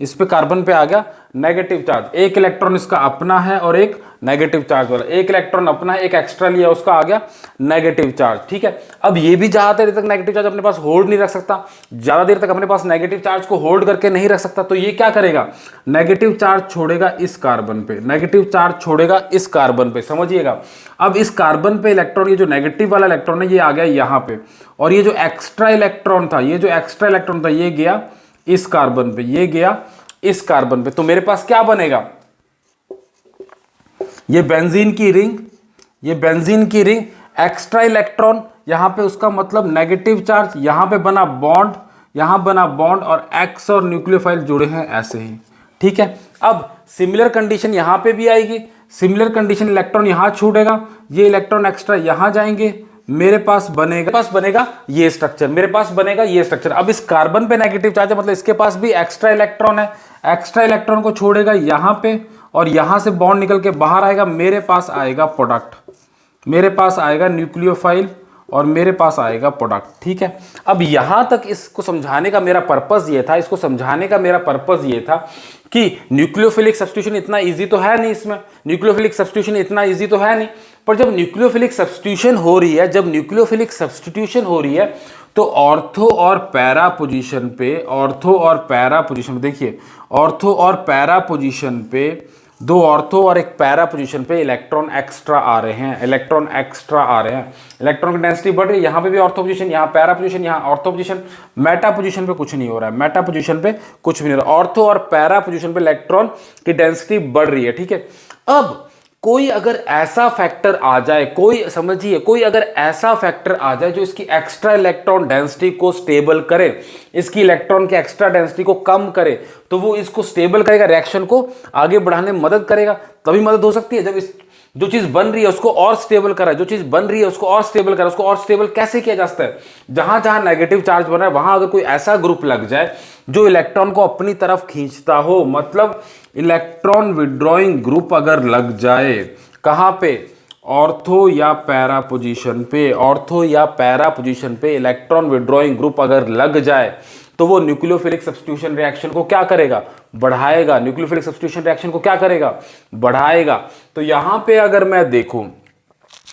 इस पे कार्बन पे आ गया, नेगेटिव चार्ज, एक इलेक्ट्रॉन इसका अपना है और एक नेगेटिव चार्ज वाला, एक इलेक्ट्रॉन अपना है, एक एक्स्ट्रा लिया, उसका आ गया नेगेटिव चार्ज, ठीक है। अब ये भी ज्यादा देर तक नेगेटिव चार्ज अपने पास होल्ड नहीं रख सकता, ज्यादा देर तक अपने पास नेगेटिव चार्ज को होल्ड करके नहीं रख सकता, तो ये क्या करेगा, नेगेटिव चार्ज छोड़ेगा इस कार्बन पे, नेगेटिव चार्ज छोड़ेगा इस कार्बन पे, समझिएगा। अब इस कार्बन पे इलेक्ट्रॉन, ये जो नेगेटिव वाला इलेक्ट्रॉन है ये आ गया यहाँ पे, और ये जो एक्स्ट्रा इलेक्ट्रॉन था, ये जो एक्स्ट्रा इलेक्ट्रॉन था ये गया इस कार्बन पे, ये गया इस कार्बन पे, तो मेरे पास क्या बनेगा, ये बेंजीन की रिंग, ये बेंजीन की रिंग, एक्स्ट्रा इलेक्ट्रॉन यहां पे, उसका मतलब नेगेटिव चार्ज, यहां पे बना बॉन्ड, यहां बना बॉन्ड, और एक्स और न्यूक्लियोफाइल जुड़े हैं ऐसे ही, ठीक है। अब सिमिलर कंडीशन यहां पे भी आएगी, सिमिलर कंडीशन, इलेक्ट्रॉन यहां छूटेगा, ये इलेक्ट्रॉन एक्स्ट्रा यहां जाएंगे, मेरे पास बनेगा ये स्ट्रक्चर, मेरे पास बनेगा ये स्ट्रक्चर। अब इस कार्बन पे नेगेटिव चार्ज है, मतलब इसके पास भी एक्स्ट्रा इलेक्ट्रॉन है, एक्स्ट्रा इलेक्ट्रॉन को छोड़ेगा यहां पे और यहां से बॉन्ड निकल के बाहर आएगा, मेरे पास आएगा प्रोडक्ट, मेरे पास आएगा न्यूक्लियोफाइल और मेरे पास आएगा प्रोडक्ट, ठीक है। अब यहां तक इसको समझाने का मेरा पर्पस ये था, इसको समझाने का मेरा पर्पस ये था कि न्यूक्लियोफिलिक सब्स्टिट्यूशन इतना इजी तो है नहीं, इसमें न्यूक्लियोफिलिक सब्स्टिट्यूशन इतना इजी तो है नहीं, पर जब न्यूक्लियोफिलिक सब्स्टिट्यूशन हो रही है, जब न्यूक्लियोफिलिक सब्स्टिट्यूशन हो रही है तो ऑर्थो और पैरा पोजीशन पे, ऑर्थो और पैरा पोजीशन, देखिए ऑर्थो और पैरा पोजीशन पे, दो ऑर्थो और एक पैरा पोजीशन पे इलेक्ट्रॉन एक्स्ट्रा आ रहे हैं, इलेक्ट्रॉन एक्स्ट्रा आ रहे हैं, इलेक्ट्रॉन की डेंसिटी बढ़ रही है, यहाँ पे भी ऑर्थो पोजीशन, यहाँ पैरा पोजीशन, यहाँ ऑर्थो पोजीशन, मेटा पोजीशन पे कुछ नहीं हो रहा है, मेटा पोजीशन पे कुछ भी नहीं हो रहा, ऑर्थो और पैरा पोजीशन पे इलेक्ट्रॉन की डेंसिटी बढ़ रही है, ठीक है। अब कोई अगर ऐसा फैक्टर आ जाए, कोई समझिए, कोई अगर ऐसा फैक्टर आ जाए जो इसकी एक्स्ट्रा इलेक्ट्रॉन डेंसिटी को स्टेबल करे, इसकी इलेक्ट्रॉन की एक्स्ट्रा डेंसिटी को कम करे, तो वो इसको स्टेबल करेगा, रिएक्शन को आगे बढ़ाने में मदद करेगा, तभी मदद हो सकती है जब इस जो चीज बन रही है उसको और स्टेबल करा, जो चीज बन रही है उसको और स्टेबल करा। उसको और स्टेबल कैसे किया जा सकता है, जहां जहां नेगेटिव चार्ज बन रहा है वहां अगर कोई ऐसा ग्रुप लग जाए जो इलेक्ट्रॉन को अपनी तरफ खींचता हो, मतलब इलेक्ट्रॉन विड्रॉइंग ग्रुप अगर लग जाए, कहां पे, ऑर्थो या पैरा पोजीशन पे, ऑर्थो या पैरा पोजीशन पे इलेक्ट्रॉन विड्रॉइंग ग्रुप अगर लग जाए तो वो न्यूक्लियोफिलिक सब्स्टिट्यूशन रिएक्शन को क्या करेगा, बढ़ाएगा, न्यूक्लियोफिलिक सब्स्टिट्यूशन रिएक्शन को क्या करेगा, बढ़ाएगा। तो यहां पे अगर मैं देखूं,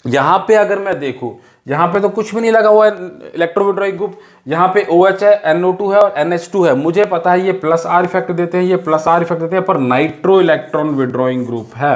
यहां पे अगर मैं देखूं, यहां पे तो कुछ भी नहीं लगा हुआ है इलेक्ट्रो विड्रॉइंग ग्रुप, यहां पे OH है, NO2 है और NH2 है, मुझे पता है ये प्लस आर इफेक्ट देते हैं, ये प्लस आर इफेक्ट देते हैं, पर नाइट्रो इलेक्ट्रॉन विड्रॉइंग ग्रुप है,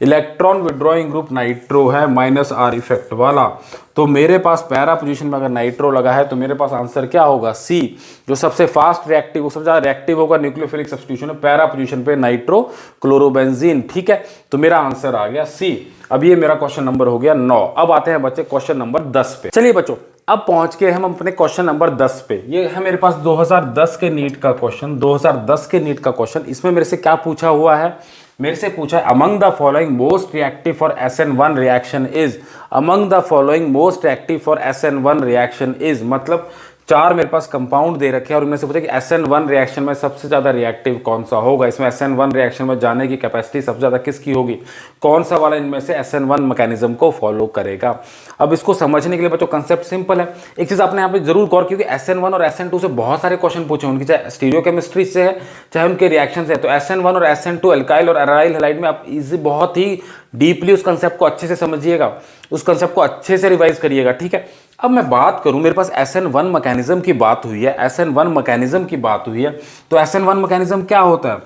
इलेक्ट्रॉन विड्रॉइंग ग्रुप नाइट्रो है, माइनस आर इफेक्ट वाला। तो मेरे पास पैरा पोजीशन में अगर नाइट्रो लगा है तो मेरे पास आंसर क्या होगा, सी, जो सबसे फास्ट रिएक्टिव, सबसे ज्यादा रिएक्टिव होगा न्यूक्लियोफिलिक सब्स्टिट्यूशन है, पैरा पोजीशन पे नाइट्रो क्लोरोबेंजीन, ठीक है। तो मेरा आंसर आ गया सी। अब ये मेरा क्वेश्चन नंबर हो गया 9। अब आते हैं बच्चे क्वेश्चन नंबर 10 पे। चलिए बच्चों, अब पहुंच के हम अपने क्वेश्चन नंबर 10 पे। ये है मेरे पास 2010 के नीट का क्वेश्चन, 2010 के नीट का क्वेश्चन। इसमें मेरे से क्या पूछा हुआ है मेरे से पूछा है among the following most reactive for SN1 reaction is, among the following most reactive for SN1 reaction is, मतलब चार मेरे पास कंपाउंड दे रखे हैं और इनमें से पूछा कि SN1 रिएक्शन में सबसे ज़्यादा रिएक्टिव कौन सा होगा, इसमें SN1 रिएक्शन में जाने की कैपेसिटी सबसे ज़्यादा किसकी होगी, कौन सा वाला इनमें से SN1 मैकेनिज्म को फॉलो करेगा। अब इसको समझने के लिए बच्चों कंसेप्ट सिंपल है। एक चीज़ आपने यहाँ पे जरूर गौर, क्योंकि SN1 और SN2 से बहुत सारे क्वेश्चन पूछे उनकी, चाहे स्टीरियोकेमिस्ट्री से है चाहे उनके रिएक्शन से है। तो SN1 और SN2 एल्काइल और अराइल हैलाइड में आप इजी बहुत ही डीपली उस कंसेप्ट को अच्छे से समझिएगा, उस कंसेप्ट को अच्छे से रिवाइज करिएगा, ठीक है। अब मैं बात करूं, मेरे पास SN1 मैकेनिज्म की बात हुई है, SN1 मैकेनिज्म की बात हुई है, तो SN1 मैकेनिज्म क्या होता है?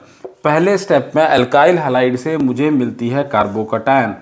पहले स्टेप में अल्काइल हैलाइड से मुझे मिलती है कार्बोकैटायन,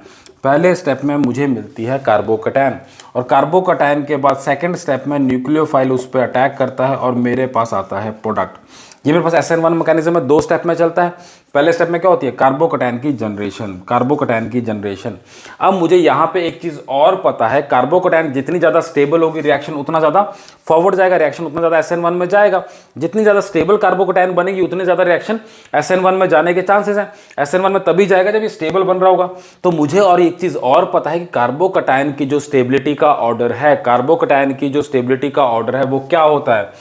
पहले स्टेप में मुझे मिलती है कार्बोकैटायन, और कार्बोकैटायन के बाद सेकंड स्टेप में न्यूक्लियोफाइल उस पर अटैक करता है और मेरे पास आता है प्रोडक्ट। ये मेरे पास SN1 मैकेनिज्म में दो स्टेप में चलता है। पहले स्टेप में क्या होती है? कार्बोकैटायन की जनरेशन, कार्बोकैटायन की जनरेशन। अब मुझे यहाँ पे एक चीज़ और पता है, कार्बोकैटायन जितनी ज़्यादा स्टेबल होगी रिएक्शन उतना ज़्यादा फॉरवर्ड जाएगा, रिएक्शन उतना ज़्यादा SN1 में जाएगा। जितनी ज़्यादा स्टेबल कार्बोकैटायन बनेगी उतने ज़्यादा रिएक्शन SN1 में जाने के चांसेस हैं। SN1 में तभी जाएगा जब ये स्टेबल बन रहा होगा। तो मुझे और एक चीज़ और पता है कि कार्बोकैटायन की जो स्टेबिलिटी का ऑर्डर है, कार्बोकैटायन की जो स्टेबिलिटी का ऑर्डर है वो क्या होता है?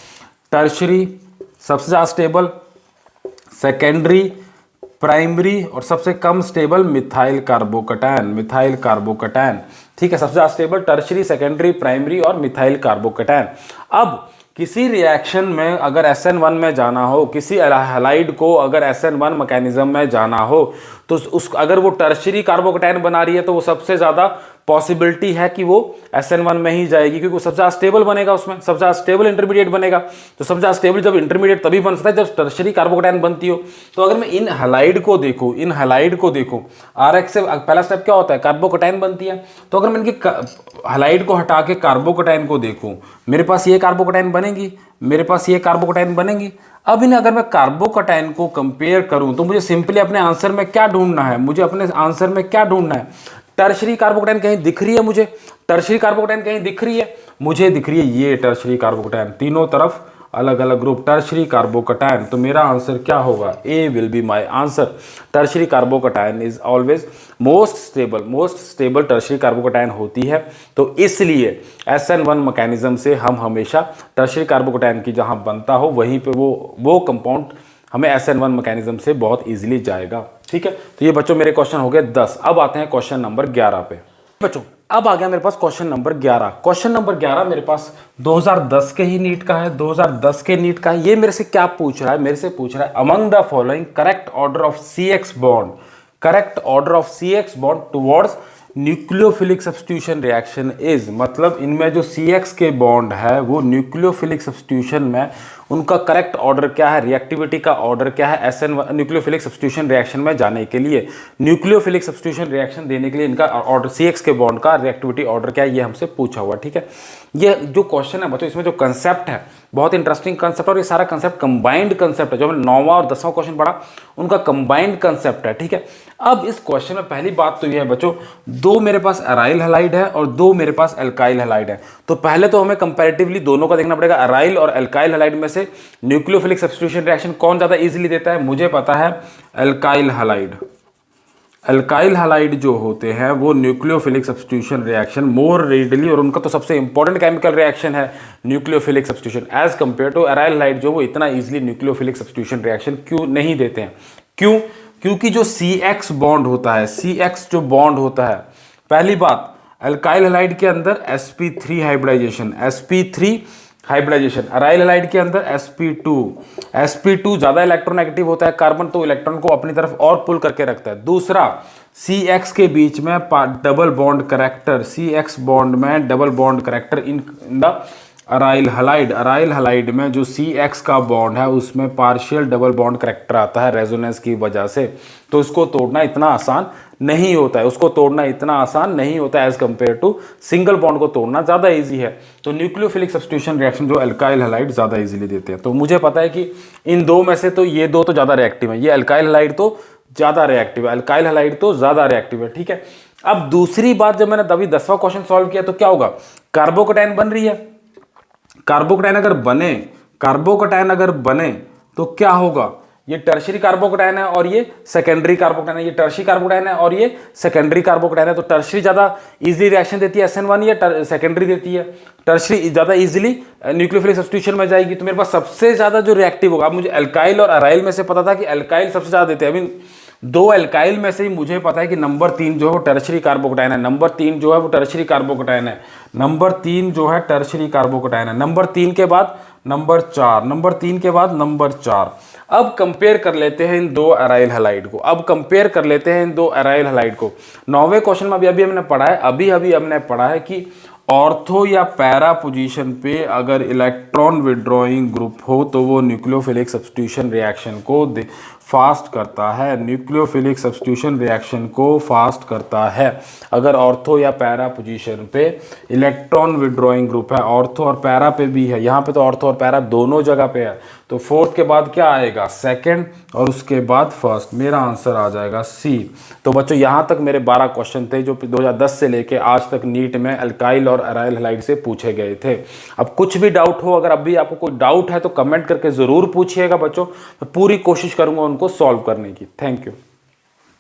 टर्शरी सबसे ज़्यादा स्टेबल, सेकेंडरी, प्राइमरी और सबसे कम stable methyl carbocation, methyl carbocation, ठीक है। सबसे ज़्यादा स्टेबल टर्शरी, सेकेंडरी, प्राइमरी और मिथाइल कार्बोकैटायन। अब किसी रिएक्शन में अगर SN1 में जाना हो, किसी हैलाइड को अगर SN1 मैकेनिज्म में जाना हो, तो उस अगर वो टर्शरी कार्बोकैटायन बना रही है तो वो सबसे ज़्यादा पॉसिबिलिटी है कि वो SN1 में ही जाएगी, क्योंकि वो सबसे ज़्यादा स्टेबल बनेगा, उसमें सबसे ज़्यादा स्टेबल इंटरमीडिएट बनेगा। तो सबसे ज़्यादा स्टेबल जब इंटरमीडिएट तभी बन सकता है जब टर्शरी कार्बोकैटायन बनती हो। तो अगर मैं इन हैलाइड को देखूँ, इन हैलाइड को देखूँ, RX से पहला स्टेप क्या होता है? कार्बोकैटायन बनती है। तो अगर मैं इनकी हैलाइड को हटा के कार्बोकैटायन को देखूँ, मेरे पास ये कार्बोकैटायन बनेगी, मेरे पास ये कार्बोकैटायन बनेगी। अब इन्हें अगर मैं कार्बोकैटायन को कंपेयर करूं तो मुझे सिंपली अपने आंसर में क्या ढूंढना है? मुझे अपने आंसर में क्या ढूंढना है? टर्शरी कार्बोकैटायन कहीं दिख रही है मुझे? टर्शरी कार्बोकैटायन कहीं दिख रही है? मुझे दिख रही है ये टर्शरी कार्बोकैटायन, तीनों तरफ अलग अलग ग्रुप टर्शरी कार्बोकैटायन। तो मेरा आंसर क्या होगा? A will be my answer. Tertiary carbocation is always most stable tertiary carbocation होती है। तो इसलिए SN1 मैकेनिज्म से हम हमेशा टर्शरी कार्बोकैटायन की जहां बनता हो वहीं पे वो कंपाउंड हमें SN1 मैकेनिज्म से बहुत इजीली जाएगा, ठीक है। तो ये बच्चों मेरे क्वेश्चन हो गए 10। अब आते हैं क्वेश्चन नंबर 11 पे। बच्चों अब आ गया मेरे पास क्वेश्चन नंबर 11। क्वेश्चन नंबर 11 मेरे पास 2010 के ही नीट का है, 2010 के नीट का है। ये मेरे से क्या पूछ रहा है? मेरे से पूछ रहा है among the following correct order of CX bond, correct order of CX bond towards nucleophilic substitution reaction is, मतलब इनमें जो CX के बॉन्ड है वो न्यूक्लियोफिलिक सब्स्टिट्यूशन में उनका करेक्ट ऑर्डर क्या है, रिएक्टिविटी का ऑर्डर क्या है SN1 न्यूक्लियोफिलिक सब्स्टिट्यूशन रिएक्शन में जाने के लिए, न्यूक्लियोफिलिक सब्स्टिट्यूशन रिएक्शन देने के लिए इनका ऑर्डर CX के बॉन्ड का रिएक्टिविटी ऑर्डर क्या है, ये हमसे पूछा हुआ, ठीक है। ये जो क्वेश्चन है बच्चों, इसमें जो कंसेप्ट है बहुत इंटरेस्टिंग कंसेप्ट, और ये सारा कंसेप्ट कंबाइंड कंसेप्ट है। जो हमने 9वां और 10वां क्वेश्चन पढ़ा उनका कंबाइंड कंसेप्ट है, ठीक है। अब इस क्वेश्चन में पहली बात तो ये है बच्चों, दो मेरे पास अराइल हैलाइड है और दो मेरे पास एल्काइल हैलाइड है। तो पहले तो हमें कंपैरेटिवली दोनों का देखना पड़ेगा, अराइल और एल्काइल हैलाइड में से न्यूक्लियोफिलिक सब्स्टिट्यूशन रिएक्शन कौन ज्यादा इजीली देता है? मुझे पता है एल्काइल हैलाइड। एल्काइल हैलाइड जो होते हैं वो nucleophilic substitution reaction more readily, और उनका तो सबसे इंपॉर्टेंट केमिकल रिएक्शन है nucleophilic substitution, as compare to aryl halide जो वो इतना इजीली न्यूक्लियोफिलिक सब्स्टिट्यूशन रिएक्शन क्यों नहीं देते हैं? क्यों? क्योंकि जो CX बॉन्ड होता है, CX जो बॉन्ड होता है, पहली बात अल्काइल हैलाइड के अंदर sp3 hybridisation, sp3 hybridisation, aryl halide के अंदर sp2 ज्यादा इलेक्ट्रोनेगेटिव होता है कार्बन, तो इलेक्ट्रॉन को अपनी तरफ और पुल करके रखता है। दूसरा CX के बीच में double bond character, CX bond में double bond character in the aryl halide, aryl halide में जो CX का बॉन्ड है उसमें पार्शियल डबल बॉन्ड करेक्टर आता है रेजोनेंस की वजह से, तो उसको तोड़ना इतना आसान नहीं होता है, उसको तोड़ना इतना आसान नहीं होता है as compare to single bond को तोड़ना ज़्यादा इजी है। तो न्यूक्लियोफिलिक सब्स्टिट्यूशन रिएक्शन जो अल्काइल हैलाइड ज़्यादा इजीली देते हैं। तो मुझे पता है कि इन दो में से तो ये दो तो ज़्यादा रिएक्टिव है, ये अल्काइल हैलाइड तो ज़्यादा रिएक्टिव है, अल्काइल हैलाइड तो ज़्यादा रिएक्टिव है, ठीक है। अब दूसरी बात, जब मैंने तभी 10वां क्वेश्चन सॉल्व किया तो क्या होगा, कार्बोकैटायन बन रही है, कार्बोकैटायन अगर बने तो क्या होगा, ये टर्शियरी कार्बोकैटायन है और ये सेकेंडरी कार्बोकैटायन है, ये टर्शियरी कार्बोकैटायन है और ये सेकेंडरी कार्बोकैटायन है। तो टर्शियरी ज़्यादा इजीली रिएक्शन देती है SN1 या सेकेंडरी देती है? टर्शियरी ज़्यादा इजीली न्यूक्लियोफिलिक सब्स्टिट्यूशन में जाएगी। तो मेरे पास सबसे ज़्यादा जो रिएक्टिव होगा, अब मुझे एल्काइल और अराइल में से पता था कि एल्काइल सबसे ज़्यादा देते हैं। अभी 2 एल्काइल में से ही मुझे पता है कि नंबर 3 जो है वो टर्शियरी कार्बोकैटायन है, नंबर 3 जो है वो टर्शियरी कार्बोकैटायन है, नंबर 3 जो है टर्शियरी कार्बोकैटायन है, नंबर 3 के बाद नंबर 4, नंबर 3 के बाद नंबर 4। अब कंपेयर कर लेते हैं इन 2 अराइल हैलाइड को, अब कंपेयर कर लेते हैं इन 2 अराइल हैलाइड को। 9वें क्वेश्चन में अभी हमने पढ़ा है, अभी हमने पढ़ा है कि ऑर्थो या पैरा पोजीशन पे अगर इलेक्ट्रॉन विड्रॉइंग ग्रुप हो तो वो न्यूक्लियोफिलिक सब्स्टिट्यूशन रिएक्शन को फास्ट करता है, न्यूक्लियोफिलिक सब्स्टिट्यूशन रिएक्शन को फास्ट करता है। अगर ऑर्थो या पैरा पोजीशन पे इलेक्ट्रॉन विड्रॉइंग ग्रुप है, ऑर्थो और पैरा पे भी है, यहाँ पे तो ऑर्थो और पैरा दोनों जगह पे है, तो 4th के बाद क्या आएगा? सेकंड, और उसके बाद फर्स्ट। मेरा आंसर आ जाएगा C। तो बच्चों यहाँ तक मेरे 12 क्वेश्चन थे जो 2010 से लेके आज तक नीट में अल्काइल और अराइल हैलाइड से पूछे गए थे। अब कुछ भी डाउट हो, अगर अभी आपको कोई डाउट है तो कमेंट करके ज़रूर पूछिएगा बच्चों, मैं पूरी कोशिश करूँगा उनको सॉल्व करने की। Thank you.